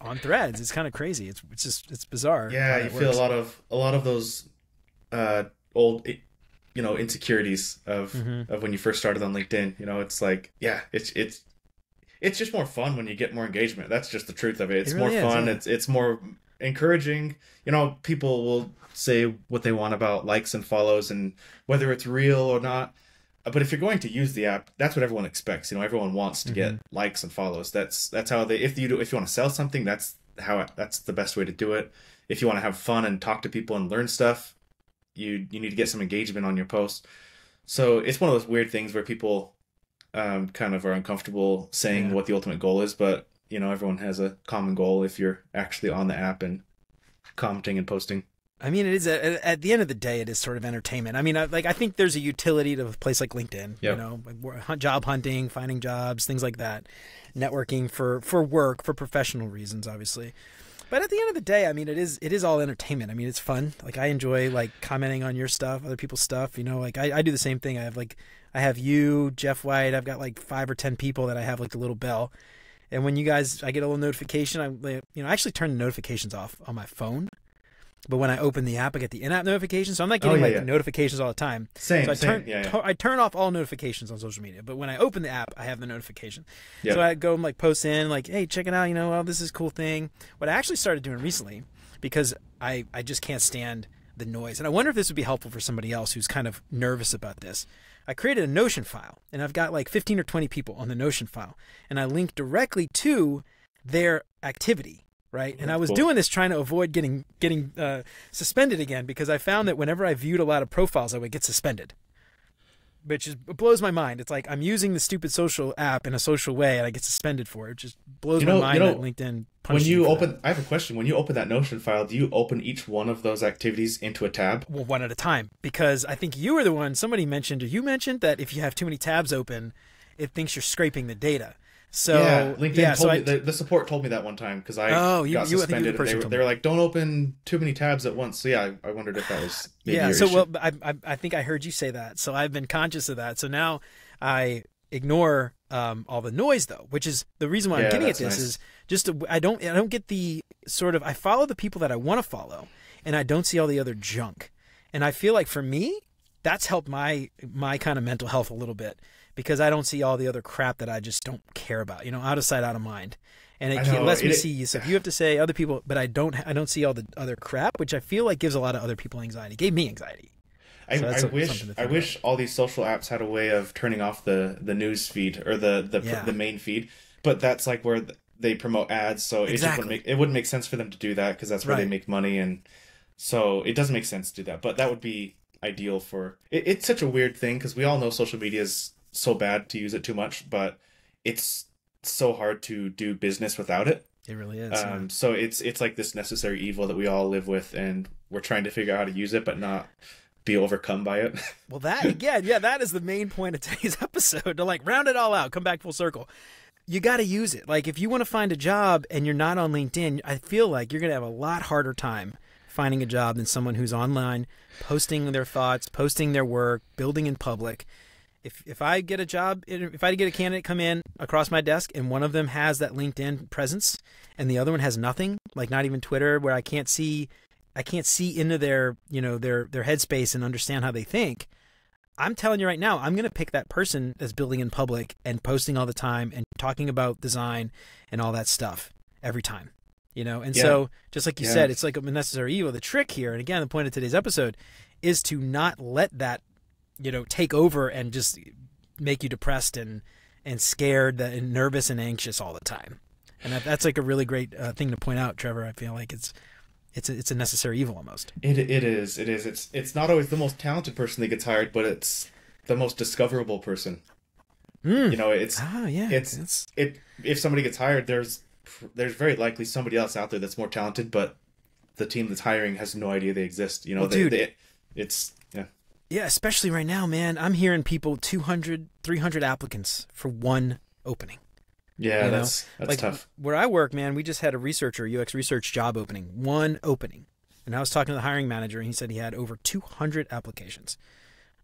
On Threads, it's kind of crazy. It's bizarre. Yeah, you feel a lot of those old insecurities of when you first started on LinkedIn. It's like, yeah, it's just more fun when you get more engagement. That's just the truth of it. It's really more fun. Yeah. It's more encouraging. People will say what they want about likes and follows and whether it's real or not. But if you're going to use the app, that's what everyone expects. Everyone wants to get likes and follows. That's how if you want to sell something, that's the best way to do it. If you want to have fun and talk to people and learn stuff, you need to get some engagement on your post. So it's one of those weird things where people kind of are uncomfortable saying what the ultimate goal is, but everyone has a common goal if you're actually on the app and commenting and posting. I mean, it is at the end of the day, it is sort of entertainment. I mean, I think there's a utility to a place like LinkedIn, job hunting, finding jobs, things like that, networking for work, for professional reasons, obviously. But at the end of the day, I mean, it is all entertainment. I mean, it's fun. Like I enjoy like commenting on your stuff, other people's stuff. Like I do the same thing. I have you, Jeff White. I've got like 5 or 10 people that I have like the little bell. And when I get a little notification, I actually turn the notifications off on my phone. But when I open the app, I get the in-app notifications. So I'm not getting notifications all the time. Same. I turn off all notifications on social media. But when I open the app, I have the notification. Yep. So I go and like post in like, hey, check it out. This is a cool thing. What I actually started doing recently, because I just can't stand the noise. And I wonder if this would be helpful for somebody else who's kind of nervous about this. I created a Notion file, and I've got like 15 or 20 people on the Notion file. And I link directly to their activity. Right. And I was doing this trying to avoid getting suspended again, because I found that whenever I viewed a lot of profiles, I would get suspended, which it blows my mind. It's like I'm using the stupid social app in a social way and I get suspended for it. It just blows my mind that LinkedIn punishes you for that. I have a question. When you open that Notion file, do you open each one of those activities into a tab? Well, one at a time, because I think you were the one, somebody mentioned, or you mentioned that if you have too many tabs open, it thinks you're scraping the data. So LinkedIn told me the support told me that one time because I got suspended. And they were like, "Don't open too many tabs at once." So I wondered if that was maybe your issue. Well, I think I heard you say that, so I've been conscious of that. So now I ignore all the noise though, which is the reason why I'm getting at this. Nice. Is just I don't get the sort of, I follow the people that I want to follow, and I don't see all the other junk, and I feel like for me that's helped my kind of mental health a little bit. Because I don't see all the other crap that I just don't care about, out of sight, out of mind, and it lets me see. So if you have to say other people, but I don't see all the other crap, which I feel like gives a lot of other people anxiety. It gave me anxiety. I wish all these social apps had a way of turning off the news feed or the main feed, but that's like where they promote ads, so exactly. It wouldn't make sense for them to do that because that's where they make money, and so it doesn't make sense to do that. But that would be ideal for. It's such a weird thing because we all know social media is so bad to use it too much, but it's so hard to do business without it. It really is. So it's like this necessary evil that we all live with, and we're trying to figure out how to use it, but not be overcome by it. Well, that is the main point of today's episode, to like round it all out, come back full circle. You got to use it. Like if you want to find a job and you're not on LinkedIn, I feel like you're going to have a lot harder time finding a job than someone who's online, posting their thoughts, posting their work, building in public. If I get a job, if I get a candidate come in across my desk and one of them has that LinkedIn presence and the other one has nothing, like not even Twitter, where I can't see into their, their headspace and understand how they think, I'm telling you right now, I'm going to pick that person that's building in public and posting all the time and talking about design and all that stuff every time, And so just like you said, it's like a necessary evil. The trick here, and again, the point of today's episode is to not let that take over and just make you depressed and scared and nervous and anxious all the time. And that's like a really great thing to point out, Trevor. I feel like it's a necessary evil almost. It is. It's not always the most talented person that gets hired, but it's the most discoverable person. If somebody gets hired, there's very likely somebody else out there that's more talented, but the team that's hiring has no idea they exist. Yeah, especially right now, man. I'm hearing people 200, 300 applicants for one opening. Yeah, that's like, tough. Where I work, man, we just had a UX research job opening, one opening. And I was talking to the hiring manager, and he said he had over 200 applications.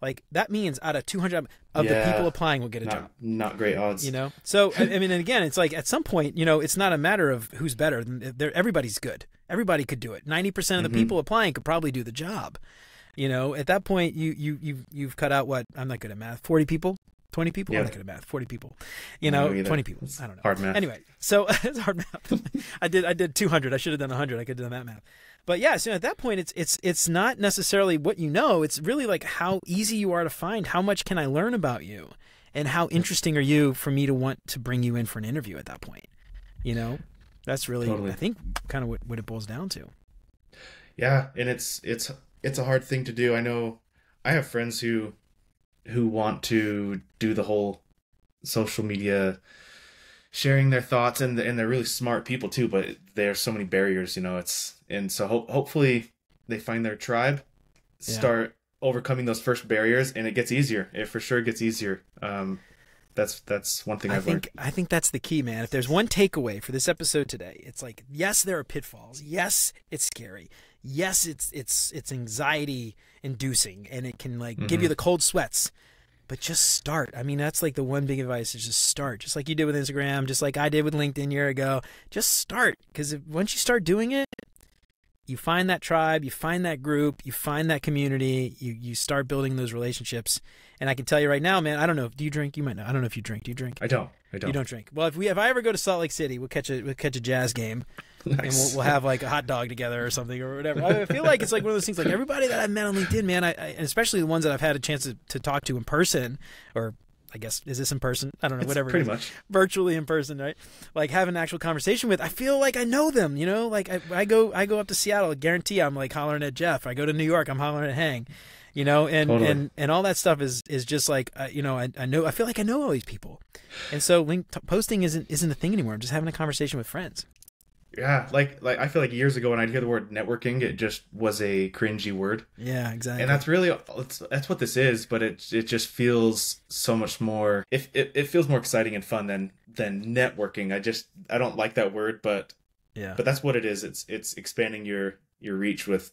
Like, that means out of 200 of the people applying will get a job. Not great odds. So, I mean, and again, it's like at some point, it's not a matter of who's better. Everybody's good. Everybody could do it. 90% of the people applying could probably do the job. At that point, you've cut out what? I'm not good at math. 40 people? 20 people? Yeah. I'm not good at math. 40 people. 20 people. I don't know. Hard math. Anyway, so it's hard math. I did 200. I should have done 100. I could have done that math. But yeah, so at that point, it's not necessarily what you know. It's really like how easy you are to find. How much can I learn about you? And how interesting are you for me to want to bring you in for an interview at that point? That's really, totally. I think, kind of what it boils down to. Yeah, and it's a hard thing to do. I know I have friends who want to do the whole social media sharing their thoughts, and they're really smart people too, but there are so many barriers, so hopefully they find their tribe, start overcoming those first barriers, and it gets easier. It for sure gets easier. That's one thing I've learned. I think that's the key, man. If there's one takeaway for this episode today, it's like, yes, there are pitfalls. Yes, it's scary. Yes, it's anxiety inducing, and it can give you the cold sweats. But just start. I mean, that's like the one big advice is just start. Just like you did with Instagram, just like I did with LinkedIn a year ago. Just start, because once you start doing it, you find that tribe, you find that group, you find that community, you start building those relationships. And I can tell you right now, man, I don't know. Do you drink? You might know. I don't know if you drink. Do you drink? I don't. You don't drink. Well, if I ever go to Salt Lake City, we'll catch a Jazz game. Nice. And we'll have like a hot dog together or something or whatever. I feel like it's like one of those things, like everybody that I've met on LinkedIn, man, and especially the ones that I've had a chance to talk to in person, or I guess, is this in person? I don't know, whatever. Pretty much. Virtually in person, right? Like have an actual conversation with, I feel like I know them, Like I go up to Seattle, I guarantee I'm like hollering at Jeff. I go to New York, I'm hollering at Hang. And all that stuff is just like, I feel like I know all these people. And so posting isn't a thing anymore. I'm just having a conversation with friends. Yeah, like I feel like years ago when I'd hear the word networking, it just was a cringy word. Yeah, exactly. And that's what this is, but it just feels so much more. It feels more exciting and fun than networking. I don't like that word, but that's what it is. It's expanding your reach with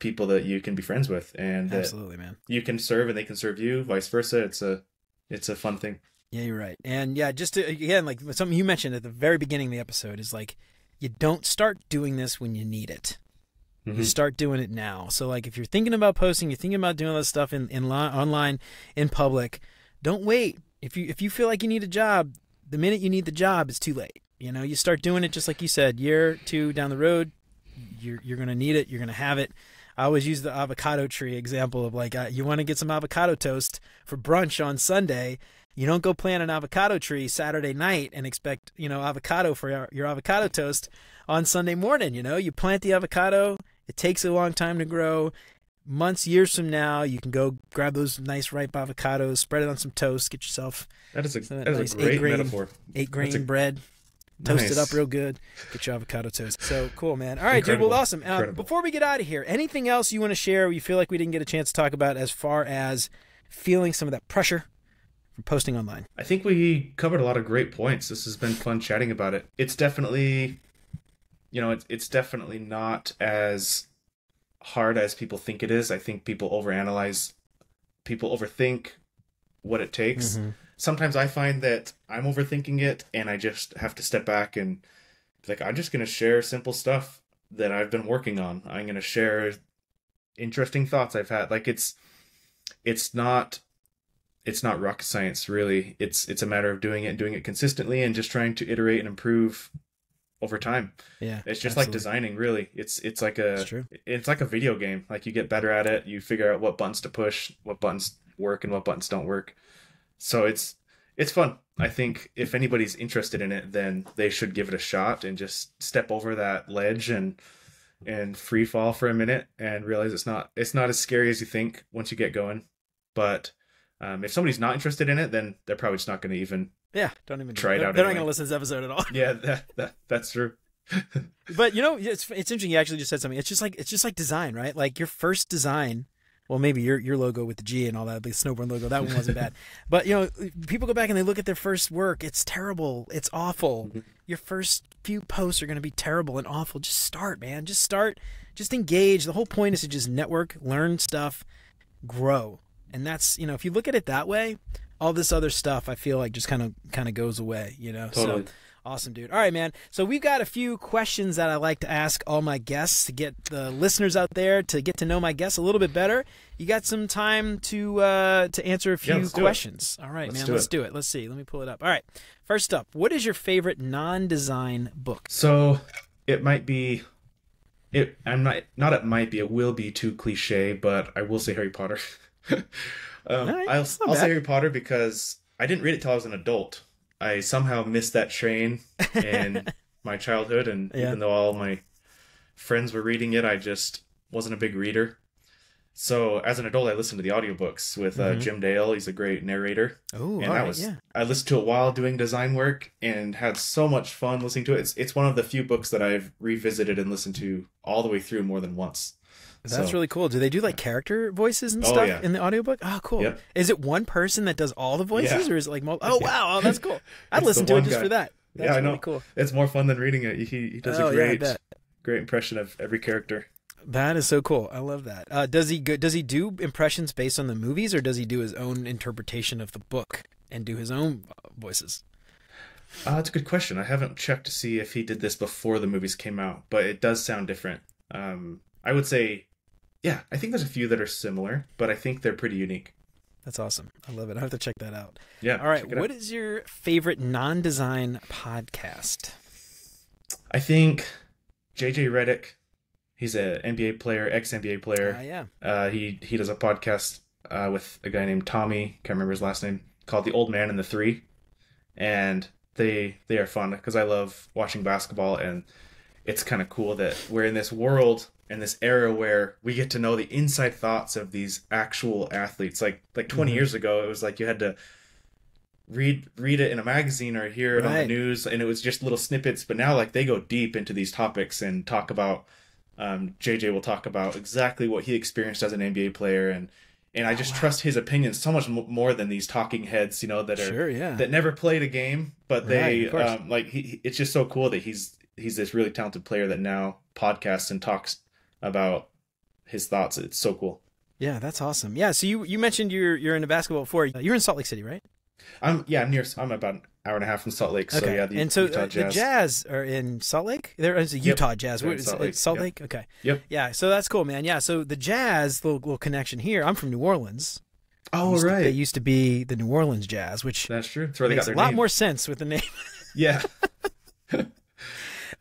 people that you can be friends with, and absolutely, man. You can serve and they can serve you, vice versa. It's a fun thing. Yeah, you're right. And yeah, just to, again, like something you mentioned at the very beginning of the episode is like, you don't start doing this when you need it. You start doing it now. So like if you're thinking about posting, you're thinking about doing all this stuff online, in public, don't wait. If you feel like you need a job, the minute you need the job, it's too late. You start doing it just like you said, year, 2 down the road, you're going to need it. You're going to have it. I always use the avocado tree example of like, you want to get some avocado toast for brunch on Sunday. You don't go plant an avocado tree Saturday night and expect, avocado for your avocado toast on Sunday morning. You plant the avocado. It takes a long time to grow. Months, years from now, you can go grab those nice ripe avocados, spread it on some toast, get yourself that is a great metaphor. 8-grain bread. Toast it up real good. Get your avocado toast. So cool, man. All right, Incredible. dude. Well, awesome. Before we get out of here, anything else you want to share you feel like we didn't get a chance to talk about as far as feeling some of that pressure from posting online? I think we covered a lot of great points. This has been fun chatting about it. It's definitely, it's definitely not as hard as people think it is. I think people overanalyze, people overthink what it takes. Mm-hmm. Sometimes I find that I'm overthinking it, and I just have to step back and be like, I'm just going to share simple stuff that I've been working on. I'm going to share interesting thoughts I've had. Like it's not rocket science, really. It's a matter of doing it consistently and just trying to iterate and improve over time. Yeah, it's just absolutely. like designing, really. It's like true. it's like a video game. Like, you get better at it, you figure out what buttons to push, what buttons work and what buttons don't work. So it's fun. I think if anybody's interested in it, then they should give it a shot and just step over that ledge and free fall for a minute and realize it's not as scary as you think once you get going. But if somebody's not interested in it, then they're probably just not going to even don't even try it out. They're anyway. not going to listen to this episode at all. Yeah, that's true. But it's interesting. You actually just said something. It's just like design, right? Like your first design. Well, maybe your logo with the G and all that, the snowboard logo, that one wasn't bad. But people go back and they look at their first work. It's terrible. It's awful. Mm-hmm. Your first few posts are going to be terrible and awful. Just start, man. Just start. Just engage. The whole point is to just network, learn stuff, grow. And that's, if you look at it that way, all this other stuff I feel like just kind of goes away, Totally. So awesome, dude. All right, man. So we've got a few questions that I like to ask all my guests to get the listeners out there to get to know my guests a little bit better. You got some time to answer a few questions. All right, man. Let's do it. Let's see. Let me pull it up. All right. First up, what is your favorite non-design book? So it might be. It will be too cliche, but I will say Harry Potter. I'll say Harry Potter because I didn't read it till I was an adult. I somehow missed that train in my childhood, and even though all my friends were reading it, I just wasn't a big reader. So as an adult, I listened to the audiobooks with Jim Dale. He's a great narrator. Oh, and I listened to it while doing design work and had so much fun listening to it. It's one of the few books that I've revisited and listened to all the way through more than once. That's really cool. Do they do like character voices and stuff in the audiobook? Oh, cool. Yep. Is it one person that does all the voices or is it like multiple? Oh, wow. Oh, that's cool. I'd listen to it just for that. That's I know. Really cool. It's more fun than reading it. He does a great impression of every character. That is so cool. I love that. Does he do impressions based on the movies, or does he do his own interpretation of the book and do his own voices? That's a good question. I haven't checked to see if he did this before the movies came out, but it does sound different. I would say, I think there's a few that are similar, but I think they're pretty unique. That's awesome. I love it. I have to check that out. Yeah. All right. What is your favorite non-design podcast? I think JJ Redick. He's an NBA player, ex-NBA player. He does a podcast with a guy named Tommy, can't remember his last name, called The Old Man and the Three. And they are fun because I love watching basketball, and it's kind of cool that we're in this world and this era where we get to know the inside thoughts of these actual athletes. Like 20 years ago, it was like you had to read it in a magazine or hear it on the news, and it was just little snippets. But now, like, they go deep into these topics and talk about. JJ will talk about exactly what he experienced as an NBA player, and I just trust his opinion so much more than these talking heads, that never played a game, but it's just so cool that he's this really talented player that now podcasts and talks about his thoughts. It's so cool. Yeah, that's awesome. Yeah, so you mentioned you're into basketball before. You're in Salt Lake City, right? I'm about an hour and a half from Salt Lake. So okay. Utah Jazz. The Jazz are in Salt Lake. There's a Utah Jazz. Salt Lake. Okay. Yep. Yeah. So that's cool, man. Yeah. So the Jazz, little connection here. I'm from New Orleans. Oh, right. They used to be the New Orleans Jazz, which that's true. That's where they makes got their a lot name. more sense with the name. Yeah. Does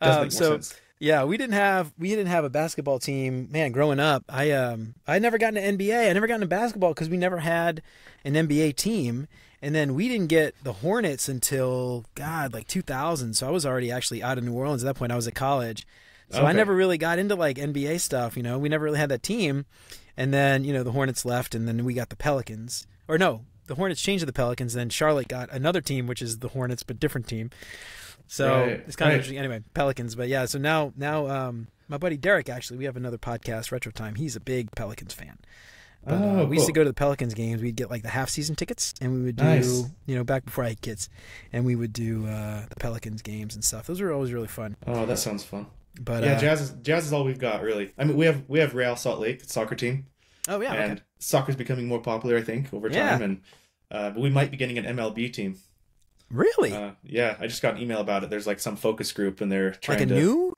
make more sense. Yeah, we didn't have a basketball team, man. Growing up, I never got into NBA. I never got into basketball because we never had an NBA team. And then we didn't get the Hornets until, like 2000. So I was already actually out of New Orleans at that point. I was at college. So I never really got into like NBA stuff, We never really had that team. And then, the Hornets left, and then we got the Pelicans. Or no, the Hornets changed to the Pelicans. Then Charlotte got another team, which is the Hornets, but different team. So it's kind of interesting. Anyway, Pelicans. But yeah, so now my buddy Derek, actually, we have another podcast, Retro Time. He's a big Pelicans fan. But, we used to go to the Pelicans games. We'd get like the half-season tickets, and we would do, back before I had kids, and we would do the Pelicans games and stuff. Those were always really fun. Oh, that sounds fun. But Yeah, Jazz is all we've got really. I mean, we have Real Salt Lake soccer team, oh yeah, and okay. soccer's becoming more popular, I think, over Yeah. time, and but we might be getting an MLB team. Really? Yeah, I just got an email about it. There's like some focus group, and they're Like a trying to. new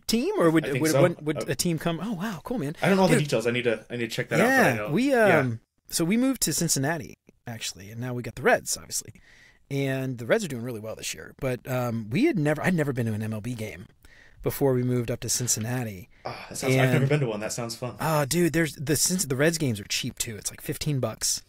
team, or I think so. would a team come? Oh wow, cool man. I don't know all the Dude, details. I need to check that out. But I yeah, know. we Yeah. so we moved to Cincinnati actually, and now we got the Reds obviously, and the Reds are doing really well this year. But I'd never been to an MLB game before we moved up to Cincinnati. Ah, that sounds. I've never been to one. That sounds fun. Oh, dude, since the Reds games are cheap too. It's like $15.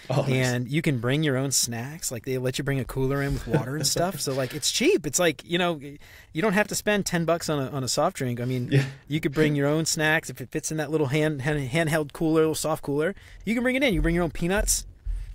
Oh, nice. And you can bring your own snacks. Like they let you bring a cooler in with water and stuff. So like it's cheap. It's like, you don't have to spend $10 on a soft drink. I mean, Yeah. you could bring your own snacks if it fits in that little handheld cooler, little soft cooler. You can bring it in. You bring your own peanuts.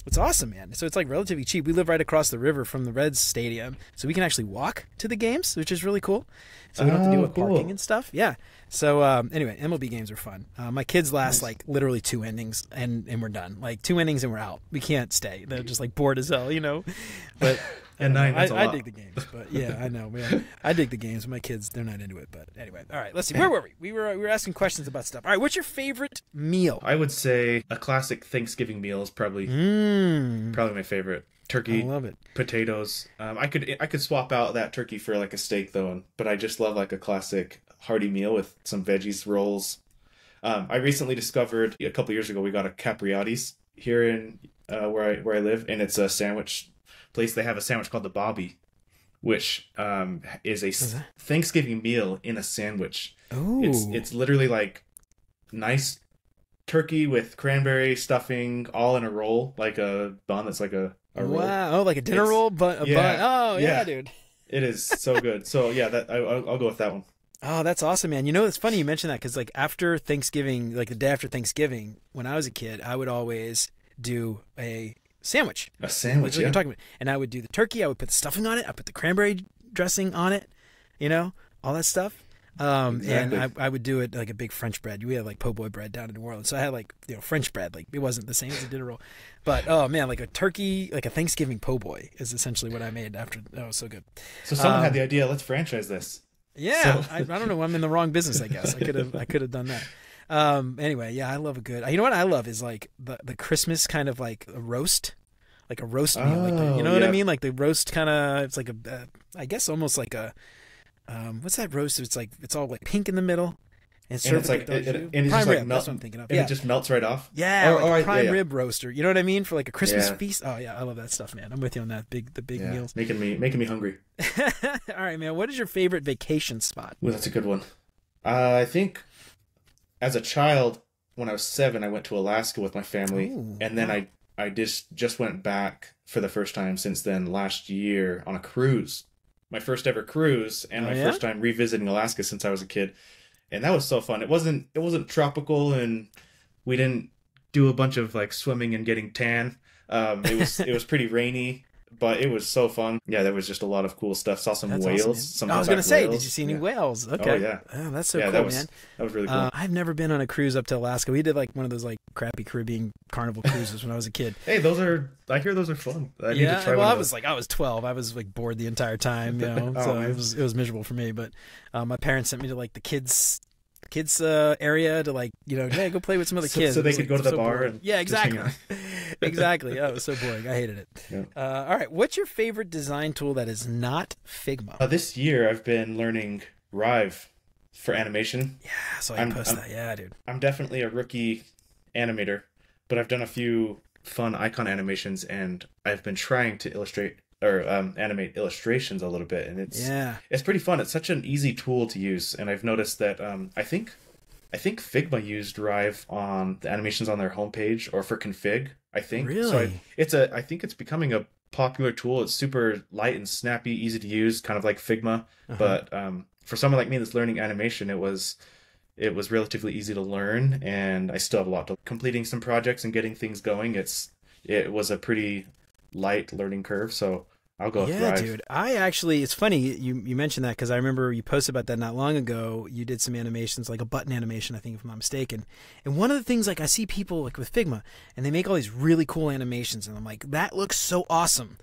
It's awesome, man. So it's like relatively cheap. We live right across the river from the Reds stadium, so we can actually walk to the games, which is really cool. So we don't have to deal with parking and stuff. Yeah. So anyway, MLB games are fun. My kids last like literally 2 innings and we're done. Like 2 innings and we're out. We can't stay. They're just like bored as hell, But And nine, that's a I lot. dig the games, but yeah, I know, man. I dig the games. My kids, they're not into it. But anyway, all right. Let's see. Where were we? We were asking questions about stuff. All right. What's your favorite meal? I would say a classic Thanksgiving meal is probably my favorite. Turkey, I love it. potatoes. I could swap out that turkey for like a steak though, but I just love like a classic hearty meal with some veggies, rolls. I recently discovered a couple years ago we got a Capriati's here in where I live, and it's a sandwich place. They have a sandwich called the Bobby, which is a Thanksgiving meal in a sandwich. Oh, It's literally like nice turkey with cranberry stuffing all in a roll, like a bun that's like a roll. wow. Oh, like a dinner roll, but a bun. Oh, yeah, dude. It is so good. So yeah, I'll go with that one. Oh, that's awesome, man. It's funny you mentioned that because like after Thanksgiving, like the day after Thanksgiving, when I was a kid, I would always do a sandwich. A sandwich, Like yeah. you're talking about. And I would do the turkey. I would put the stuffing on it. I put the cranberry dressing on it. All that stuff. Exactly. And I would do it like a big French bread. We had like po' boy bread down in New Orleans, so I had like French bread. Like it wasn't the same as a dinner roll, but oh man, like a turkey, like a Thanksgiving po' boy is essentially what I made after. That was so good. So someone had the idea. Let's franchise this. Yeah, So- I don't know. I'm in the wrong business, I guess. I could have done that. Anyway, yeah, I love a good. You know what I love is like the Christmas kind of like a roast meal. Like you know what I yeah. mean? Like the roast kind of. It's like I guess almost like a. What's that roast? It's all like pink in the middle, and And served it's like with and the it's prime just like rib. melt, That's what I'm thinking of. and Yeah, it just melts right off. yeah, like a prime yeah. rib roaster. You know what I mean? For like a Christmas Yeah. feast. Oh yeah, I love that stuff, man. I'm with you on that. The big Yeah, meals. making me hungry. All right, man. What is your favorite vacation spot? Well, that's a good one. I think as a child, when I was 7, I went to Alaska with my family, Ooh, and then wow. I just went back for the first time since then last year on a cruise. My first ever cruise, and Oh, my yeah? first time revisiting Alaska since I was a kid, and that was so fun. It wasn't tropical, and we didn't do a bunch of like swimming and getting tan. It was pretty rainy, but it was so fun. Yeah, there was just a lot of cool stuff. Saw some That's whales. awesome, man. Some I was gonna humpback say, whales. did you see any Yeah. whales? Okay. Oh yeah. Oh, that's so Yeah, cool, that was man. really cool. I've never been on a cruise up to Alaska. We did like one of those like crappy Caribbean carnival cruises when I was a kid. Hey, I hear those are fun. I need to Yeah, try well, one I of was those. like, I was 12. I was like bored the entire time, Oh, so man. it was miserable for me. But my parents sent me to like the kids area to like yeah, go play with some other kids. So It they was, could like, go to the so bar boring. and Yeah, just hang exactly, exactly. Oh, it was so boring. I hated it. Yeah. All right, what's your favorite design tool that is not Figma? This year I've been learning Rive for animation. Yeah, so I post that. Yeah, dude. I'm definitely a rookie animator, but I've done a few fun icon animations, and I've been trying to illustrate or animate illustrations a little bit, and it's pretty fun. It's such an easy tool to use, and I've noticed that I think Figma used Rive on the animations on their homepage or for config. I think Really? So I think it's becoming a popular tool. It's super light and snappy, easy to use, kind of like Figma. But for someone like me that's learning animation, it was relatively easy to learn, and I still have a lot to completing some projects and getting things going. It was a pretty light learning curve, so I'll go with Rive. Dude. It's funny you mentioned that because I remember you posted about that not long ago. You did some animations, like a button animation, I think, if I'm not mistaken. And one of the things, like, I see people like with Figma, and they make all these really cool animations, and I'm like, that looks so awesome.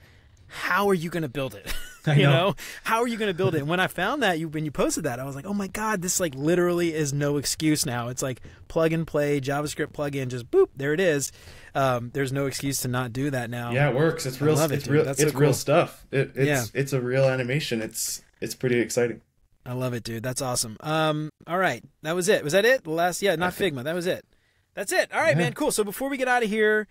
How are you going to build it? I You know. know, how are you going to build it? And when I found that when you posted that, I was like, oh my God, this like literally is no excuse now. It's like plug and play JavaScript plugin, just boop, there it is. There's no excuse to not do that now. Yeah, it works. It's real. love it, It's dude. real. That's It's so real cool. stuff. Yeah. It's a real animation. It's pretty exciting. I love it, dude. That's awesome. All right. That was it. Was that it? The last, yeah, not Figma. That was it. That's it. All right, man. Cool. So before we get out of here,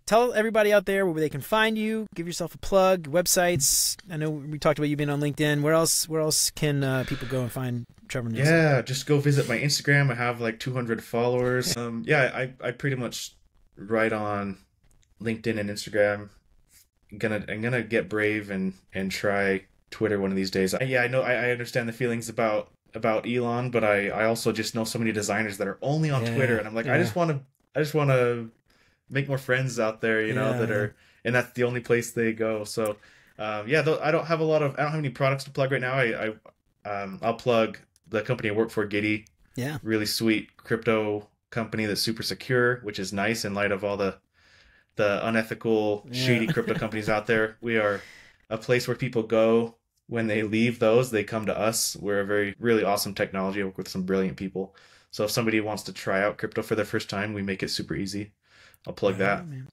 tell everybody out there where they can find you. Give yourself a plug, websites. I know we talked about you being on LinkedIn. Where else can people go and find Trevor Nielsen? Yeah, just go visit my Instagram. I have like 200 followers. Yeah, I pretty much write on LinkedIn and Instagram. I'm gonna get brave and try Twitter one of these days. Yeah, I know I understand the feelings about Elon, but I also just know so many designers that are only on Twitter, and I'm like, I just want to make more friends out there, you know, that are, and that's the only place they go. So, yeah, though I don't have any products to plug right now. I'll plug the company I work for, Giddy. Yeah. Really sweet crypto company that's super secure, which is nice in light of all the unethical, shady crypto companies out there. We are a place where people go when they leave those. They come to us. We're a really awesome technology. I work with some brilliant people. So if somebody wants to try out crypto for their first time, we make it super easy. I'll plug that. Man.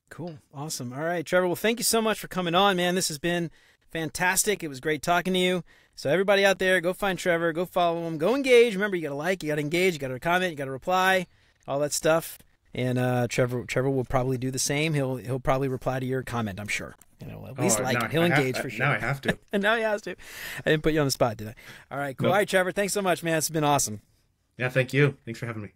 Cool. Awesome. All right, Trevor. Well, thank you so much for coming on, man. This has been fantastic. It was great talking to you. So everybody out there, go find Trevor, go follow him, go engage. Remember, you got to like, you got to engage, you got to comment, you got to reply, all that stuff. And Trevor will probably do the same. He'll probably reply to your comment, I'm sure. You know, at least like it. He'll engage for sure. Now I have to. And now he has to. I didn't put you on the spot, did I? All right, cool. Nope. All right, Trevor. Thanks so much, man. It's been awesome. Yeah, thank you. Thanks for having me.